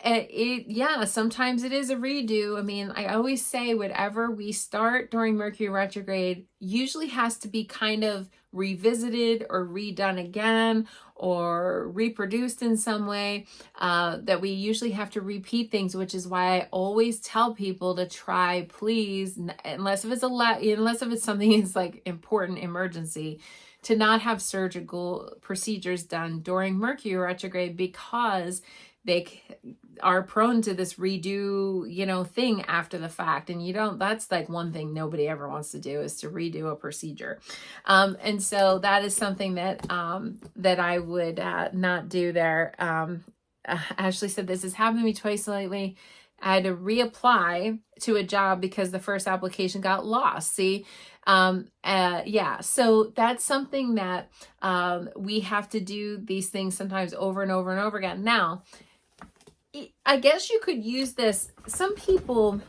sometimes it is a redo. I mean, I always say whatever we start during Mercury retrograde usually has to be kind of revisited or redone again or reproduced in some way, that we usually have to repeat things, which is why I always tell people to try, please, unless if it's something that's like important emergency, to not have surgical procedures done during Mercury retrograde, because they are prone to this redo, thing after the fact. And that's like one thing nobody ever wants to do, is to redo a procedure. And so that is something that I would not do there. Ashley said, this has happened to me twice lately. I had to reapply to a job because the first application got lost. See, so that's something that we have to do these things sometimes over and over and over again. Now, I guess you could use this. Some people,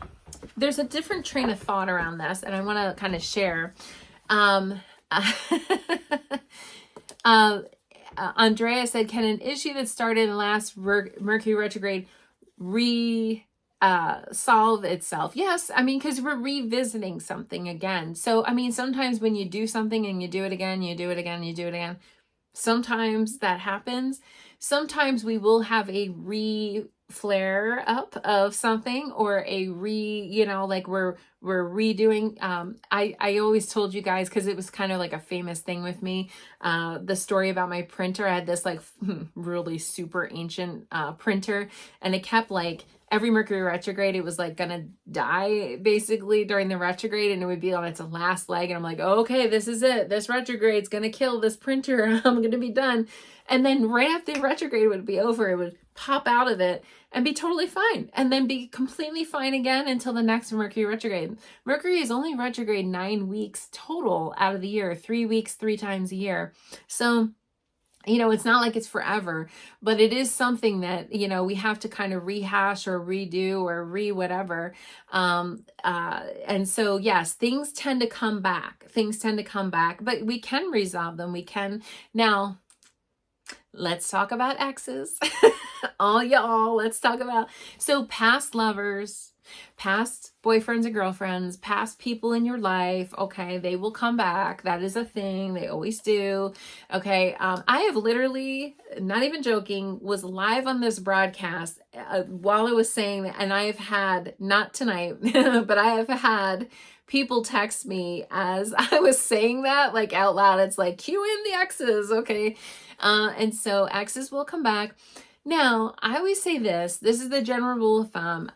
there's a different train of thought around this, and I want to kind of share. Andrea said, can an issue that started in the last Mercury retrograde solve itself? Yes, I mean, because we're revisiting something again. So, I mean, sometimes when you do something and you do it again, you do it again, you do it again, sometimes that happens. Sometimes we will have a flare up of something, or a like we're redoing. I always told you guys, because it was kind of like a famous thing with me, the story about my printer. I had this like really super ancient printer, and it kept like every Mercury retrograde, it was like gonna die basically during the retrograde, and it would be on its last leg, and I'm like, oh, okay, this is it, this retrograde's gonna kill this printer. I'm gonna be done. And then right after the retrograde would be over, it would pop out of it and be totally fine, and then be completely fine again until the next Mercury retrograde. Mercury is only retrograde 9 weeks total out of the year, 3 weeks, 3 times a year. So it's not like it's forever, but it is something that, we have to kind of rehash or redo or whatever. And so, yes, things tend to come back, but we can resolve them. We can. Now, let's talk about exes. All y'all, let's talk about, so past lovers, Past boyfriends and girlfriends, past people in your life, okay, they will come back. That is a thing. They always do. Okay. I have literally, not even joking, was live on this broadcast while I was saying that, and I have had, not tonight, but I have had people text me as I was saying that, like out loud. It's like, cue in the exes, okay? And so exes will come back. Now, I always say this is the general rule of thumb,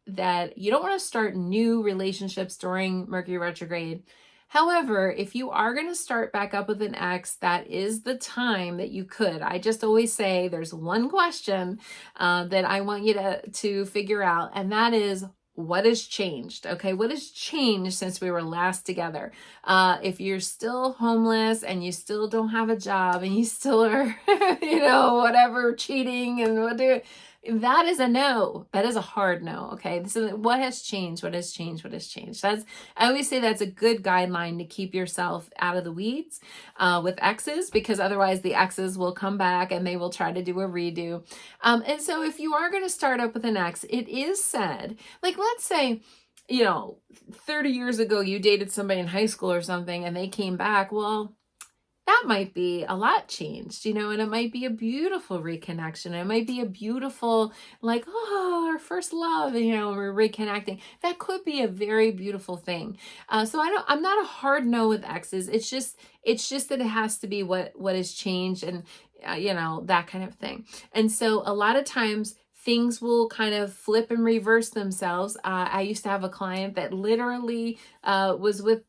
that you don't want to start new relationships during Mercury retrograde. However, if you are going to start back up with an ex, that is the time that you could. I just always say there's one question that I want you to figure out, and that is, what has changed? Okay, what has changed since we were last together? If you're still homeless and you still don't have a job and you still are, whatever, cheating and that is a no. That is a hard no. Okay. So what has changed? What has changed? What has changed? I always say that's a good guideline to keep yourself out of the weeds with exes, because otherwise the exes will come back and they will try to do a redo. And so if you are going to start up with an ex, it is said, like, let's say, 30 years ago, you dated somebody in high school or something and they came back. Well, that might be a lot changed, and it might be a beautiful reconnection. It might be a beautiful, like, oh, our first love, we're reconnecting. That could be a very beautiful thing. So I'm not a hard no with exes. It's just that it has to be what has changed and, that kind of thing. And so a lot of times things will kind of flip and reverse themselves. I used to have a client that literally was with,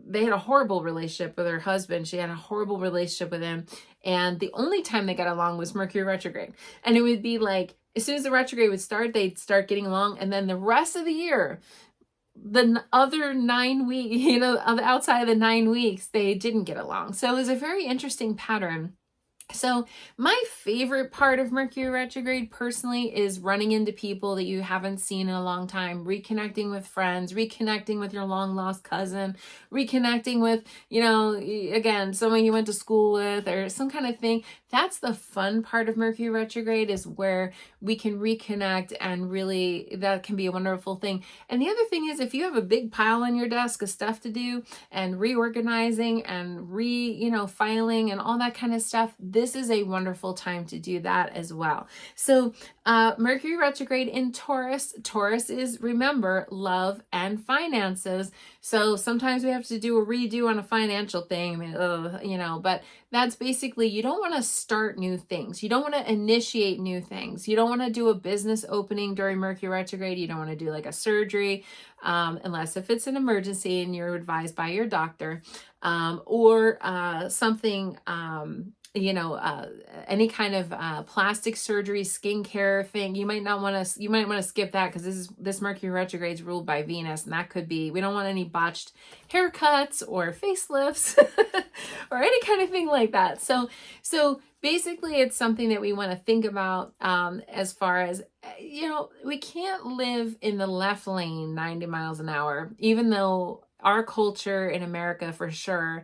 they had a horrible relationship with her husband. She had a horrible relationship with him. And the only time they got along was Mercury retrograde. And it would be like, as soon as the retrograde would start, they'd start getting along. And then the rest of the year, the other 9 weeks, outside of the 9 weeks, they didn't get along. So it was a very interesting pattern. So my favorite part of Mercury retrograde personally is running into people that you haven't seen in a long time, reconnecting with friends, reconnecting with your long lost cousin, reconnecting with, again, someone you went to school with or some kind of thing. That's the fun part of Mercury retrograde, is where we can reconnect, and really that can be a wonderful thing. And the other thing is, if you have a big pile on your desk of stuff to do and reorganizing and filing and all that kind of stuff, this is a wonderful time to do that as well. So Mercury retrograde in Taurus. Taurus is, remember, love and finances. So sometimes we have to do a redo on a financial thing, but that's basically, you don't want to start new things. You don't want to initiate new things. You don't want to do a business opening during Mercury retrograde. You don't want to do like a surgery, unless if it's an emergency and you're advised by your doctor, or something, any kind of plastic surgery, skincare thing. You might want to skip that, because this Mercury retrograde is ruled by Venus, and that could be, we don't want any botched haircuts or facelifts or any kind of thing like that. So basically it's something that we want to think about, as far as, we can't live in the left lane 90 miles an hour, even though our culture in America for sure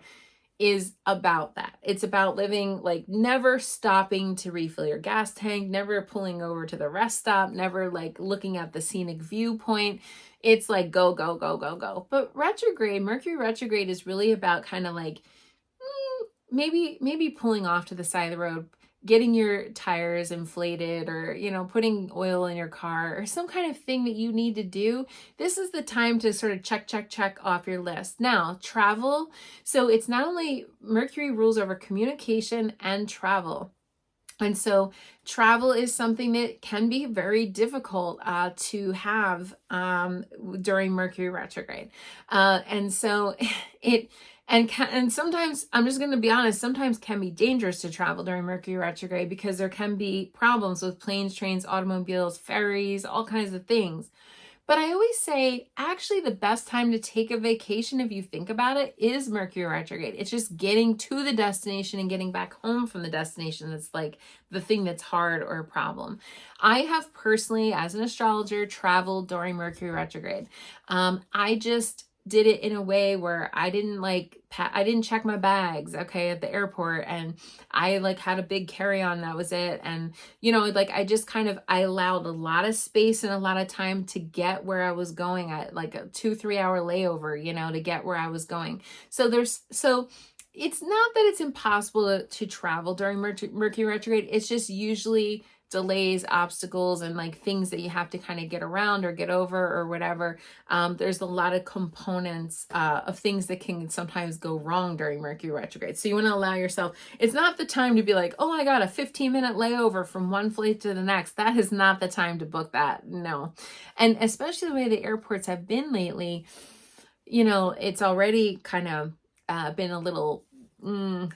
is about that. It's about living, like, never stopping to refill your gas tank, never pulling over to the rest stop, never like looking at the scenic viewpoint. It's like go, go, go, go, go. But Mercury retrograde is really about kind of like, maybe pulling off to the side of the road, getting your tires inflated, or, putting oil in your car, or some kind of thing that you need to do. This is the time to sort of check off your list. Now, travel. So it's not only Mercury rules over communication and travel. And so travel is something that can be very difficult to have during Mercury retrograde. And so and sometimes, I'm just going to be honest, sometimes can be dangerous to travel during Mercury retrograde, because there can be problems with planes, trains, automobiles, ferries, all kinds of things. But I always say, actually, the best time to take a vacation, if you think about it, is Mercury retrograde. It's just getting to the destination and getting back home from the destination that's like the thing that's hard or a problem. I have personally, as an astrologer, traveled during Mercury retrograde. I just did it in a way where I didn't I didn't check my bags, okay, at the airport, and I like had a big carry-on, that was it. And you know, like I just kind of, I allowed a lot of space and a lot of time to get where I was going, at like a 2-3 hour layover, you know, to get where I was going. So it's not that it's impossible to travel during Mercury retrograde. It's just usually delays, obstacles, and like things that you have to kind of get around or get over or whatever. There's a lot of components of things that can sometimes go wrong during Mercury retrograde. So you want to allow yourself, it's not the time to be like, oh, I got a 15-minute layover from one flight to the next. That is not the time to book that. No. And especially the way the airports have been lately, you know, it's already kind of been a little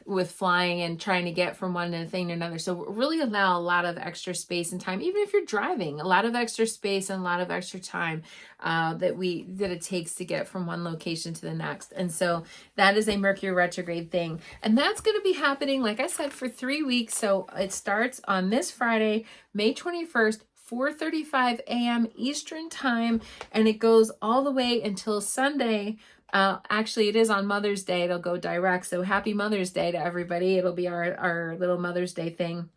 with flying and trying to get from one thing to another. So really allow a lot of extra space and time, even if you're driving, a lot of extra space and a lot of extra time that it takes to get from one location to the next. And so that is a Mercury retrograde thing. And that's going to be happening, like I said, for 3 weeks. So it starts on this Friday, May 21st, 4:35 a.m. Eastern time, and it goes all the way until Sunday. Actually, it is on Mother's Day. It'll go direct. So happy Mother's Day to everybody. It'll be our little Mother's Day thing.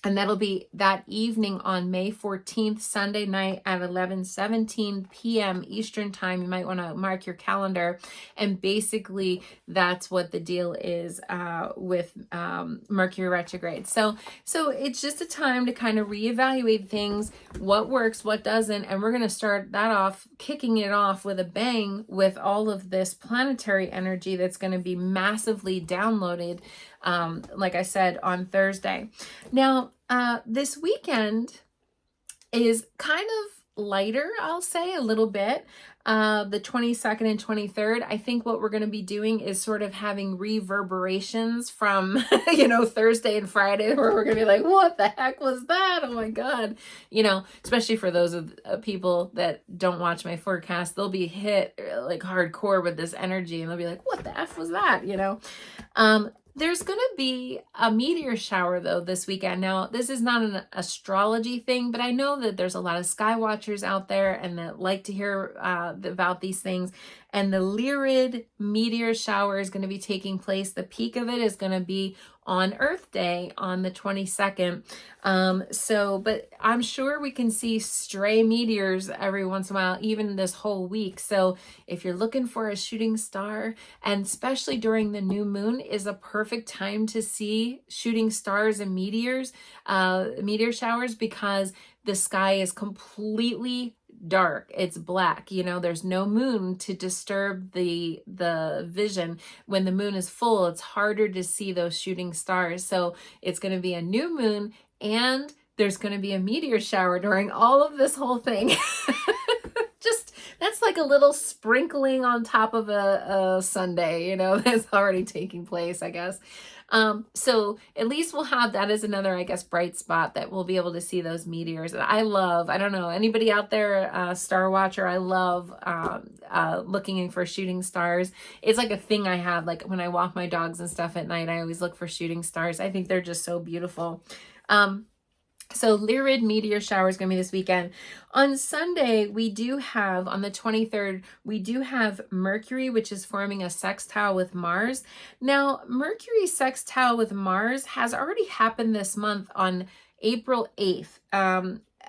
And that'll be that evening on May 14th, Sunday night at 11:17 p.m. Eastern time. You might want to mark your calendar. And basically, that's what the deal is with Mercury retrograde. So it's just a time to kind of reevaluate things, what works, what doesn't. And we're going to start that off, kicking it off with a bang with all of this planetary energy that's going to be massively downloaded, like I said, on Thursday. Now, this weekend is kind of lighter, I'll say, a little bit. The 22nd and 23rd, I think what we're going to be doing is sort of having reverberations from, you know, Thursday and Friday, where we're going to be like, what the heck was that? Oh my God. You know, especially for those of people that don't watch my forecast, they'll be hit like hardcore with this energy and they'll be like, what the F was that? You know? There's going to be a meteor shower, though, this weekend. Now, this is not an astrology thing, but I know that there's a lot of sky watchers out there and that like to hear about these things. And the Lyrid meteor shower is going to be taking place. The peak of it is going to be on Earth Day on the 22nd. But I'm sure we can see stray meteors every once in a while, even this whole week. So if you're looking for a shooting star, and especially during the new moon is a perfect time to see shooting stars and meteor showers, because the sky is completely dark. It's black. You know, there's no moon to disturb the vision. When the moon is full, it's harder to see those shooting stars. So it's going to be a new moon, and there's going to be a meteor shower during all of this whole thing. Just, that's like a little sprinkling on top of a sundae, you know, that's already taking place, I guess. So at least we'll have that as another, I guess, bright spot that we'll be able to see those meteors. And I don't know, anybody out there, star watcher, I love looking for shooting stars. It's like a thing I have, like when I walk my dogs and stuff at night, I always look for shooting stars. I think they're just so beautiful. So Lyrid meteor shower is going to be this weekend. On Sunday, we do have, on the 23rd, we do have Mercury, which is forming a sextile with Mars. Now, Mercury sextile with Mars has already happened this month on April 8th.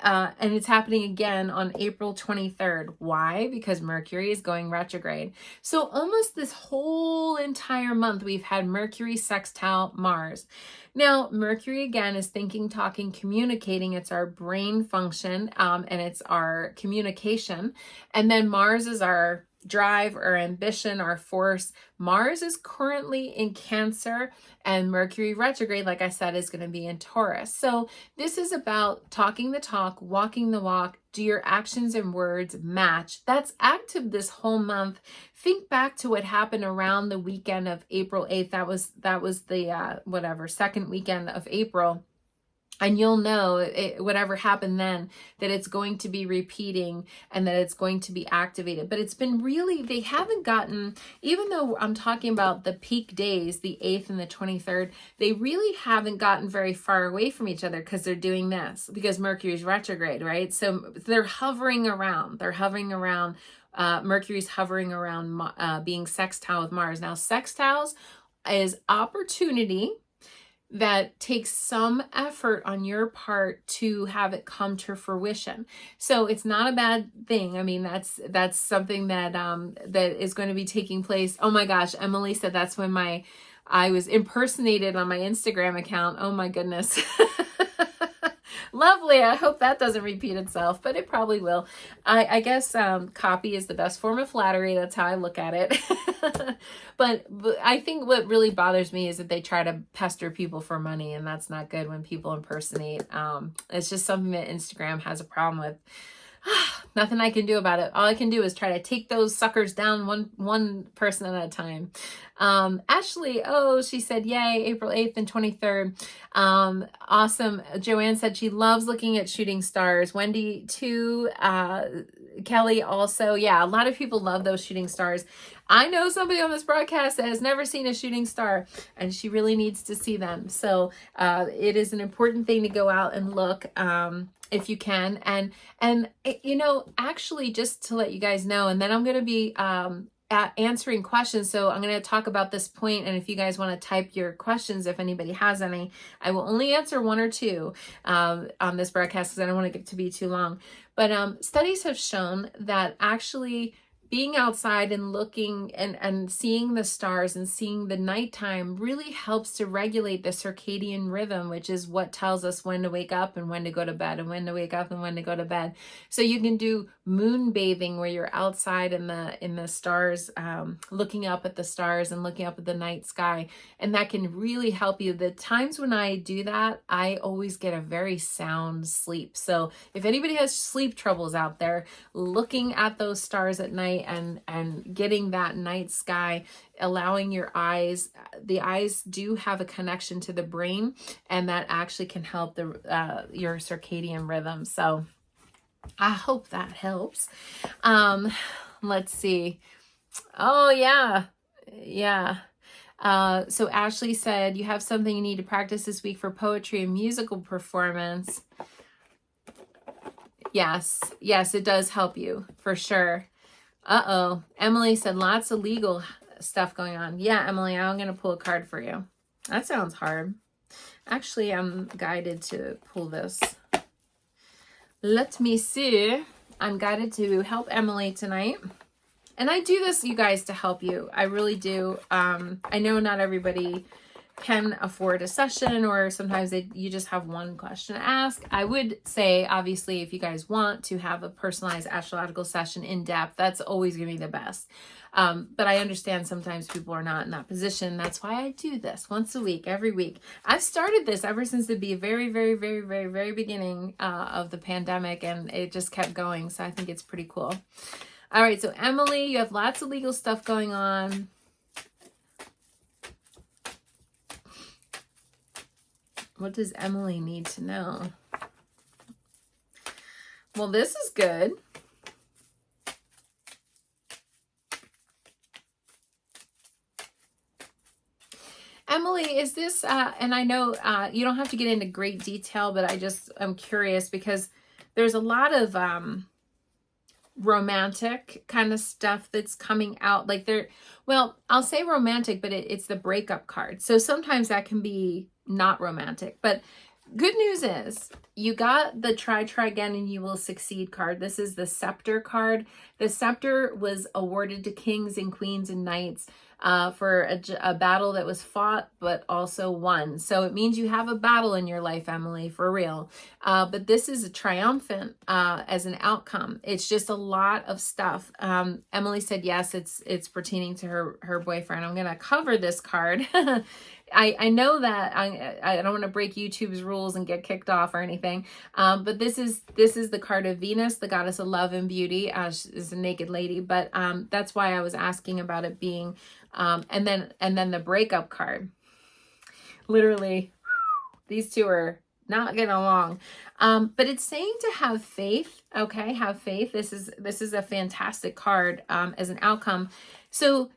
And it's happening again on April 23rd. Why? Because Mercury is going retrograde. So almost this whole entire month, we've had Mercury sextile Mars. Now, Mercury, again, is thinking, talking, communicating. It's our brain function, and it's our communication. And then Mars is our drive, our ambition, our force. Mars is currently in Cancer, and Mercury retrograde, like I said, is going to be in Taurus. So this is about talking the talk, walking the walk. Do your actions and words match? That's active this whole month. Think back to what happened around the weekend of April 8th. That was the second weekend of April. And you'll know whatever happened then, that it's going to be repeating and that it's going to be activated. But it's been really, they haven't gotten, even though I'm talking about the peak days, the 8th and the 23rd, they really haven't gotten very far away from each other because they're doing this, because Mercury's retrograde, right? So they're hovering around. Mercury's hovering around being sextile with Mars. Now, sextiles is opportunity that takes some effort on your part to have it come to fruition. So it's not a bad thing. I mean, that's something that that is going to be taking place. Oh my gosh, Emily said that's when I was impersonated on my Instagram account. Oh my goodness. Lovely. I hope that doesn't repeat itself, but it probably will. I guess copy is the best form of flattery. That's how I look at it. But I think what really bothers me is that they try to pester people for money, and that's not good when people impersonate. It's just something that Instagram has a problem with. Nothing I can do about it. All I can do is try to take those suckers down one person at a time. Ashley, she said, yay, April 8th and 23rd. Awesome. Joanne said she loves looking at shooting stars. Wendy too. Kelly also. Yeah, a lot of people love those shooting stars. I know somebody on this broadcast that has never seen a shooting star, and she really needs to see them. So it is an important thing to go out and look. If you can, and actually, just to let you guys know, and then I'm going to be answering questions. So I'm going to talk about this point, and if you guys want to type your questions, if anybody has any, I will only answer one or two on this broadcast because I don't want it to be too long. But studies have shown that actually being outside and looking and seeing the stars and seeing the nighttime really helps to regulate the circadian rhythm, which is what tells us when to wake up and when to go to bed, and when to wake up and when to go to bed. So you can do moon bathing where you're outside in the stars, looking up at the stars and looking up at the night sky, and that can really help you. The times when I do that, I always get a very sound sleep. So if anybody has sleep troubles out there, looking at those stars at night and getting that night sky, allowing your eyes, the eyes do have a connection to the brain, and that actually can help your circadian rhythm. So I hope that helps. Let's see. Oh yeah. So Ashley said, you have something you need to practice this week for poetry and musical performance. Yes, it does help you for sure. Emily said lots of legal stuff going on. Yeah, Emily, I'm going to pull a card for you. That sounds hard. Actually, I'm guided to pull this. Let me see. I'm guided to help Emily tonight. And I do this, you guys, to help you. I really do. I know not everybody can afford a session, or sometimes you just have one question to ask. I would say, obviously, if you guys want to have a personalized astrological session in depth, that's always going to be the best. But I understand sometimes people are not in that position. That's why I do this once a week, every week. I've started this ever since the very, very, very, very, very beginning of the pandemic, and it just kept going. So I think it's pretty cool. All right, so Emily, you have lots of legal stuff going on. What does Emily need to know? Well, this is good. Emily, is this, and I know you don't have to get into great detail, but I'm curious because there's a lot of romantic kind of stuff that's coming out. Like well, I'll say romantic, but it's the breakup card. So sometimes that can be not romantic, but good news is you got the try again and you will succeed card. This is the scepter card. The scepter was awarded to kings and queens and knights for a battle that was fought but also won. So it means you have a battle in your life, Emily, for real. But this is a triumphant as an outcome. It's just a lot of stuff. Emily said yes, it's pertaining to her boyfriend. I'm gonna cover this card. I know that I don't want to break YouTube's rules and get kicked off or anything, but this is the card of Venus, the goddess of love and beauty, is a naked lady. But that's why I was asking about it being, and then the breakup card. Literally, these two are not getting along. But it's saying to have faith. Okay, have faith. This is a fantastic card as an outcome. So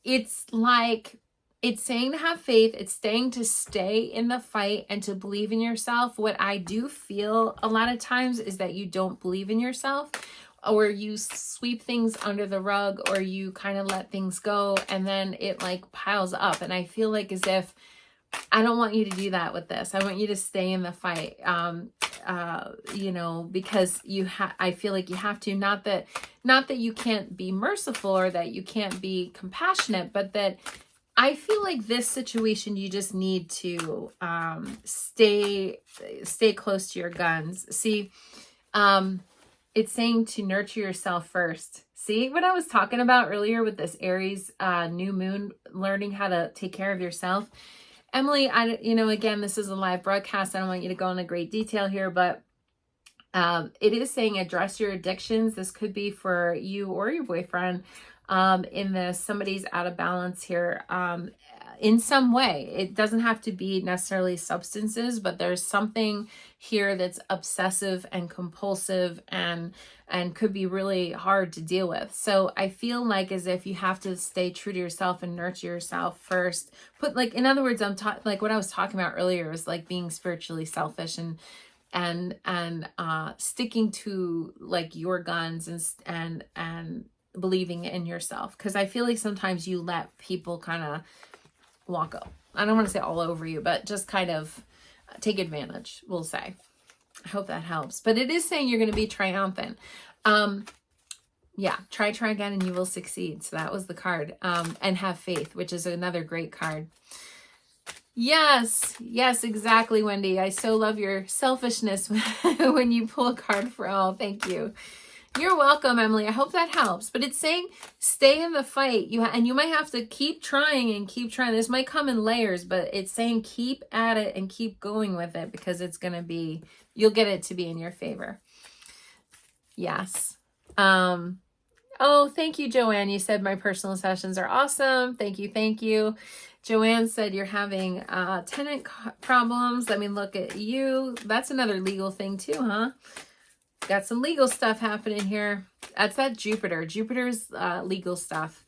it's like, it's saying to have faith. It's saying to stay in the fight and to believe in yourself. What I do feel a lot of times is that you don't believe in yourself, or you sweep things under the rug, or you kind of let things go, and then it like piles up. And I feel like as if, I don't want you to do that with this. I want you to stay in the fight, you know, because I feel like you have to, not that you can't be merciful or that you can't be compassionate, but that I feel like this situation, you just need to stay close to your guns. See, it's saying to nurture yourself first. See what I was talking about earlier with this Aries new moon, learning how to take care of yourself. Emily, again, this is a live broadcast. I don't want you to go into great detail here, but it is saying address your addictions. This could be for you or your boyfriend. In this, somebody's out of balance here in some way. It doesn't have to be necessarily substances, but there's something here that's obsessive and compulsive and could be really hard to deal with. So I feel like as if you have to stay true to yourself and nurture yourself first. In other words, like what I was talking about earlier is like being spiritually selfish and sticking to like your guns and believing in yourself. Because I feel like sometimes you let people kind of walk up. I don't want to say all over you, but just kind of take advantage, we'll say. I hope that helps. But it is saying you're going to be triumphant. Yeah, try again and you will succeed. So that was the card. And have faith, which is another great card. Yes, exactly, Wendy. I so love your selfishness when you pull a card for all. Thank you. You're welcome, Emily. I hope that helps. But it's saying stay in the fight. And you might have to keep trying and keep trying. This might come in layers, but it's saying keep at it and keep going with it, because it's going to be, you'll get it to be in your favor. Yes. Oh, thank you, Joanne. You said my personal sessions are awesome. Thank you. Joanne said you're having tenant problems. Let me look at you. That's another legal thing too, huh? Got some legal stuff happening here. That's that Jupiter. Jupiter's legal stuff.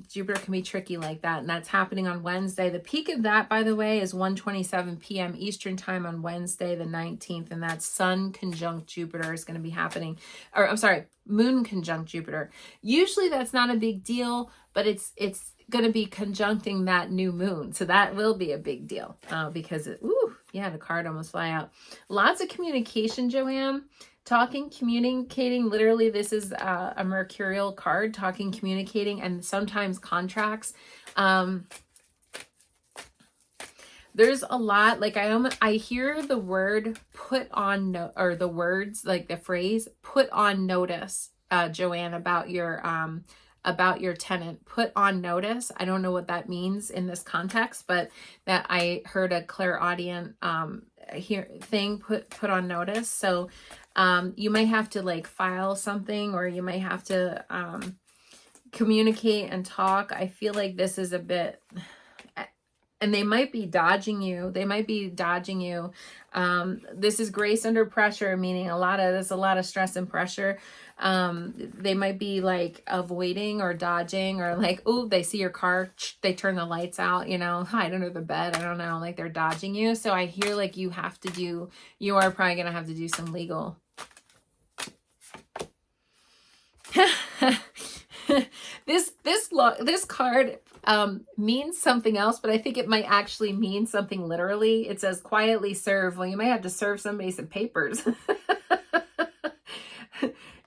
Jupiter can be tricky like that, and that's happening on Wednesday. The peak of that, by the way, is 1:27 p.m. Eastern time on Wednesday the 19th, and that's Sun conjunct Jupiter is going to be happening. Or I'm sorry, Moon conjunct Jupiter. Usually that's not a big deal, but it's going to be conjuncting that new moon, so that will be a big deal because the card almost fly out. Lots of communication, Joanne. Talking, communicating. Literally, this is a mercurial card. Talking, communicating, and sometimes contracts. There's a lot. Like I hear the word put on or the words, like the phrase put on notice, Joanne, about your tenant. Put on notice. I don't know what that means in this context, but that I heard a clairaudient thing put on notice. So you might have to like file something, or you might have to communicate and talk. I feel like this is a bit, and they might be dodging you. This is grace under pressure, meaning there's a lot of stress and pressure. They might be like avoiding or dodging, or like, oh, they see your car, they turn the lights out, hide under the bed. I don't know, like they're dodging you. So I hear like you are probably going to have to do some legal. This card means something else, but I think it might actually mean something literally. It says quietly serve. Well, you might have to serve somebody some papers.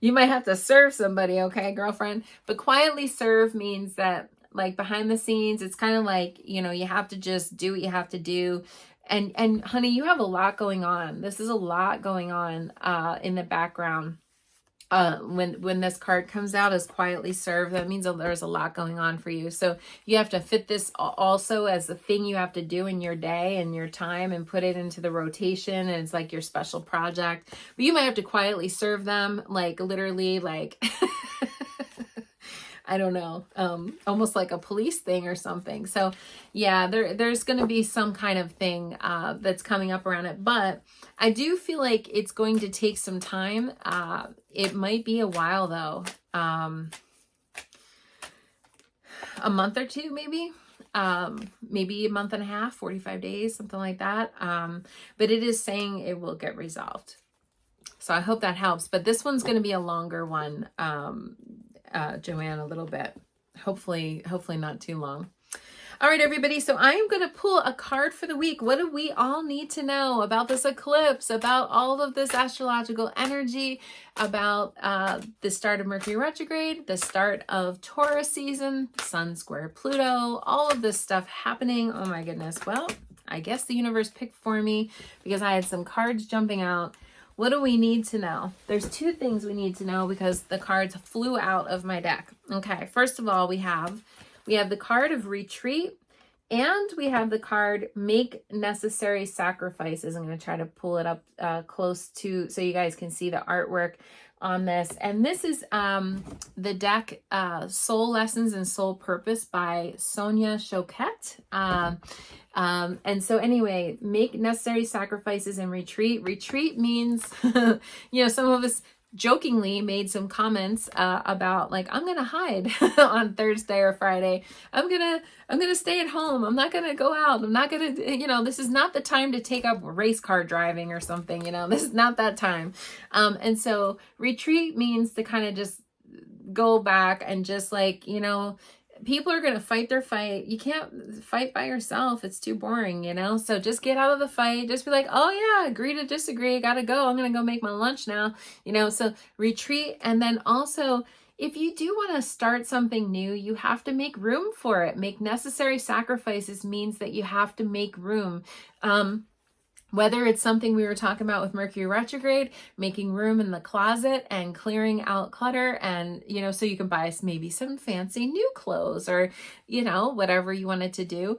You might have to serve somebody, okay, girlfriend? But quietly serve means that like behind the scenes, it's kind of like, you have to just do what you have to do. And honey, you have a lot going on. This is a lot going on in the background. When this card comes out as quietly serve, that means that there's a lot going on for you. So you have to fit this also as the thing you have to do in your day and your time, and put it into the rotation, and it's like your special project. But you might have to quietly serve them, like literally, like I don't know, almost like a police thing or something. So yeah, there's going to be some kind of thing that's coming up around it. But I do feel like it's going to take some time. It might be a while though. A month or two, maybe. Maybe a month and a half, 45 days, something like that. But it is saying it will get resolved. So I hope that helps. But this one's going to be a longer one, Joanne, a little bit. Hopefully not too long. All right, everybody. So I am going to pull a card for the week. What do we all need to know about this eclipse, about all of this astrological energy, about the start of Mercury retrograde, the start of Taurus season, Sun square Pluto, all of this stuff happening. Oh my goodness. Well, I guess the universe picked for me because I had some cards jumping out. What do we need to know? There's two things we need to know because the cards flew out of my deck. Okay, first of all, we have the card of retreat, and we have the card make necessary sacrifices. I'm going to try to pull it up close to so you guys can see the artwork on this. And this is the deck Soul Lessons and Soul Purpose by Sonia Choquette. And so anyway, make necessary sacrifices and retreat. Retreat means, some of us jokingly made some comments about like, I'm gonna hide on Thursday or Friday. I'm gonna stay at home. I'm not gonna go out. I'm not gonna, this is not the time to take up race car driving or something. This is not that time. And so retreat means to kind of just go back and just like, people are going to fight their fight. You can't fight by yourself. It's too boring, So just get out of the fight. Just be like, oh yeah, agree to disagree. Gotta go. I'm going to go make my lunch now, So retreat. And then also, if you do want to start something new, you have to make room for it. Make necessary sacrifices means that you have to make room. Whether it's something we were talking about with Mercury retrograde, making room in the closet and clearing out clutter and, so you can buy maybe some fancy new clothes or, whatever you wanted to do.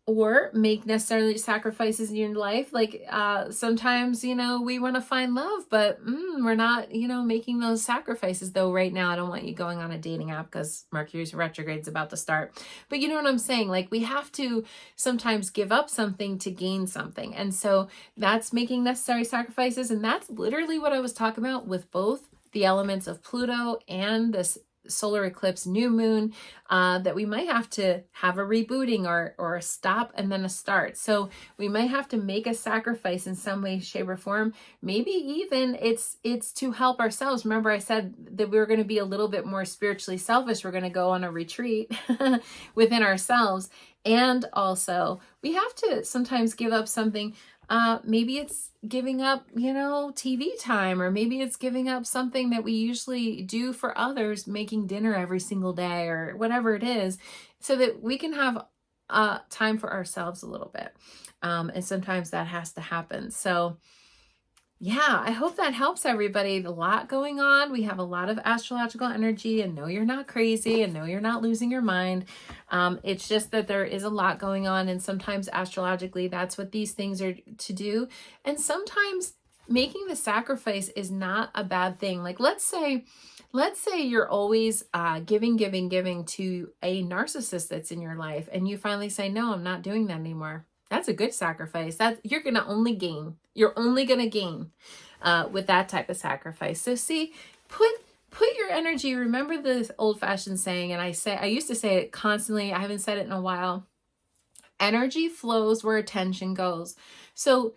Or make necessarily sacrifices in your life. Like sometimes, we want to find love, but we're not, making those sacrifices though right now. I don't want you going on a dating app because Mercury's retrograde is about to start. But you know what I'm saying? Like we have to sometimes give up something to gain something. And so that's making necessary sacrifices. And that's literally what I was talking about with both the elements of Pluto and this solar eclipse new moon, that we might have to have a rebooting or a stop and then a start. So we might have to make a sacrifice in some way, shape, or form. Maybe even it's to help ourselves. Remember I said that we were going to be a little bit more spiritually selfish. We're going to go on a retreat within ourselves. And also we have to sometimes give up something. Maybe it's giving up, TV time, or maybe it's giving up something that we usually do for others, making dinner every single day or whatever it is, so that we can have time for ourselves a little bit. And sometimes that has to happen. So yeah, I hope that helps everybody. A lot going on. We have a lot of astrological energy, and no, you're not crazy, and no, you're not losing your mind. It's just that there is a lot going on, and sometimes astrologically, that's what these things are to do. And sometimes making the sacrifice is not a bad thing. Like let's say you're always giving to a narcissist that's in your life, and you finally say, no, I'm not doing that anymore. That's a good sacrifice. You're going to only gain. You're only going to gain with that type of sacrifice. So see, put your energy. Remember this old-fashioned saying, and I used to say it constantly. I haven't said it in a while. Energy flows where attention goes. So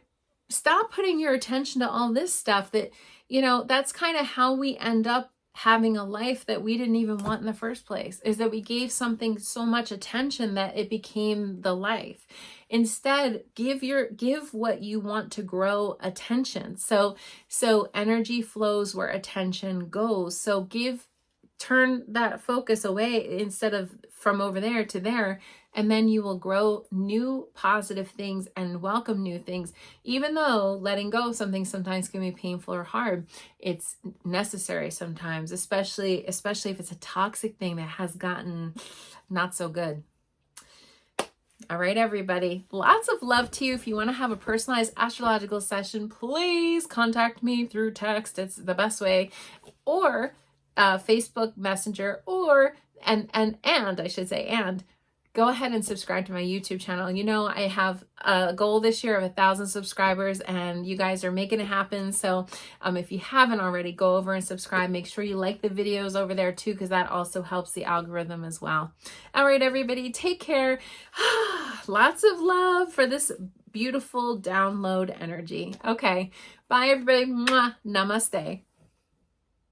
stop putting your attention to all this stuff that, that's kind of how we end up having a life that we didn't even want in the first place, is that we gave something so much attention that it became the life. Instead, give what you want to grow attention. So energy flows where attention goes. So turn that focus away instead of from over there to there, and then you will grow new positive things and welcome new things. Even though letting go of something sometimes can be painful or hard, it's necessary sometimes, especially if it's a toxic thing that has gotten not so good. All right, everybody. Lots of love to you. If you want to have a personalized astrological session, please contact me through text. It's the best way. Or Facebook Messenger, or and I should say, and go ahead and subscribe to my YouTube channel. You know, I have a goal this year of 1,000 subscribers, and you guys are making it happen. So if you haven't already, go over and subscribe. Make sure you like the videos over there too, because that also helps the algorithm as well. All right, everybody, take care. Lots of love for this beautiful download energy. Okay, bye everybody. Mwah. Namaste.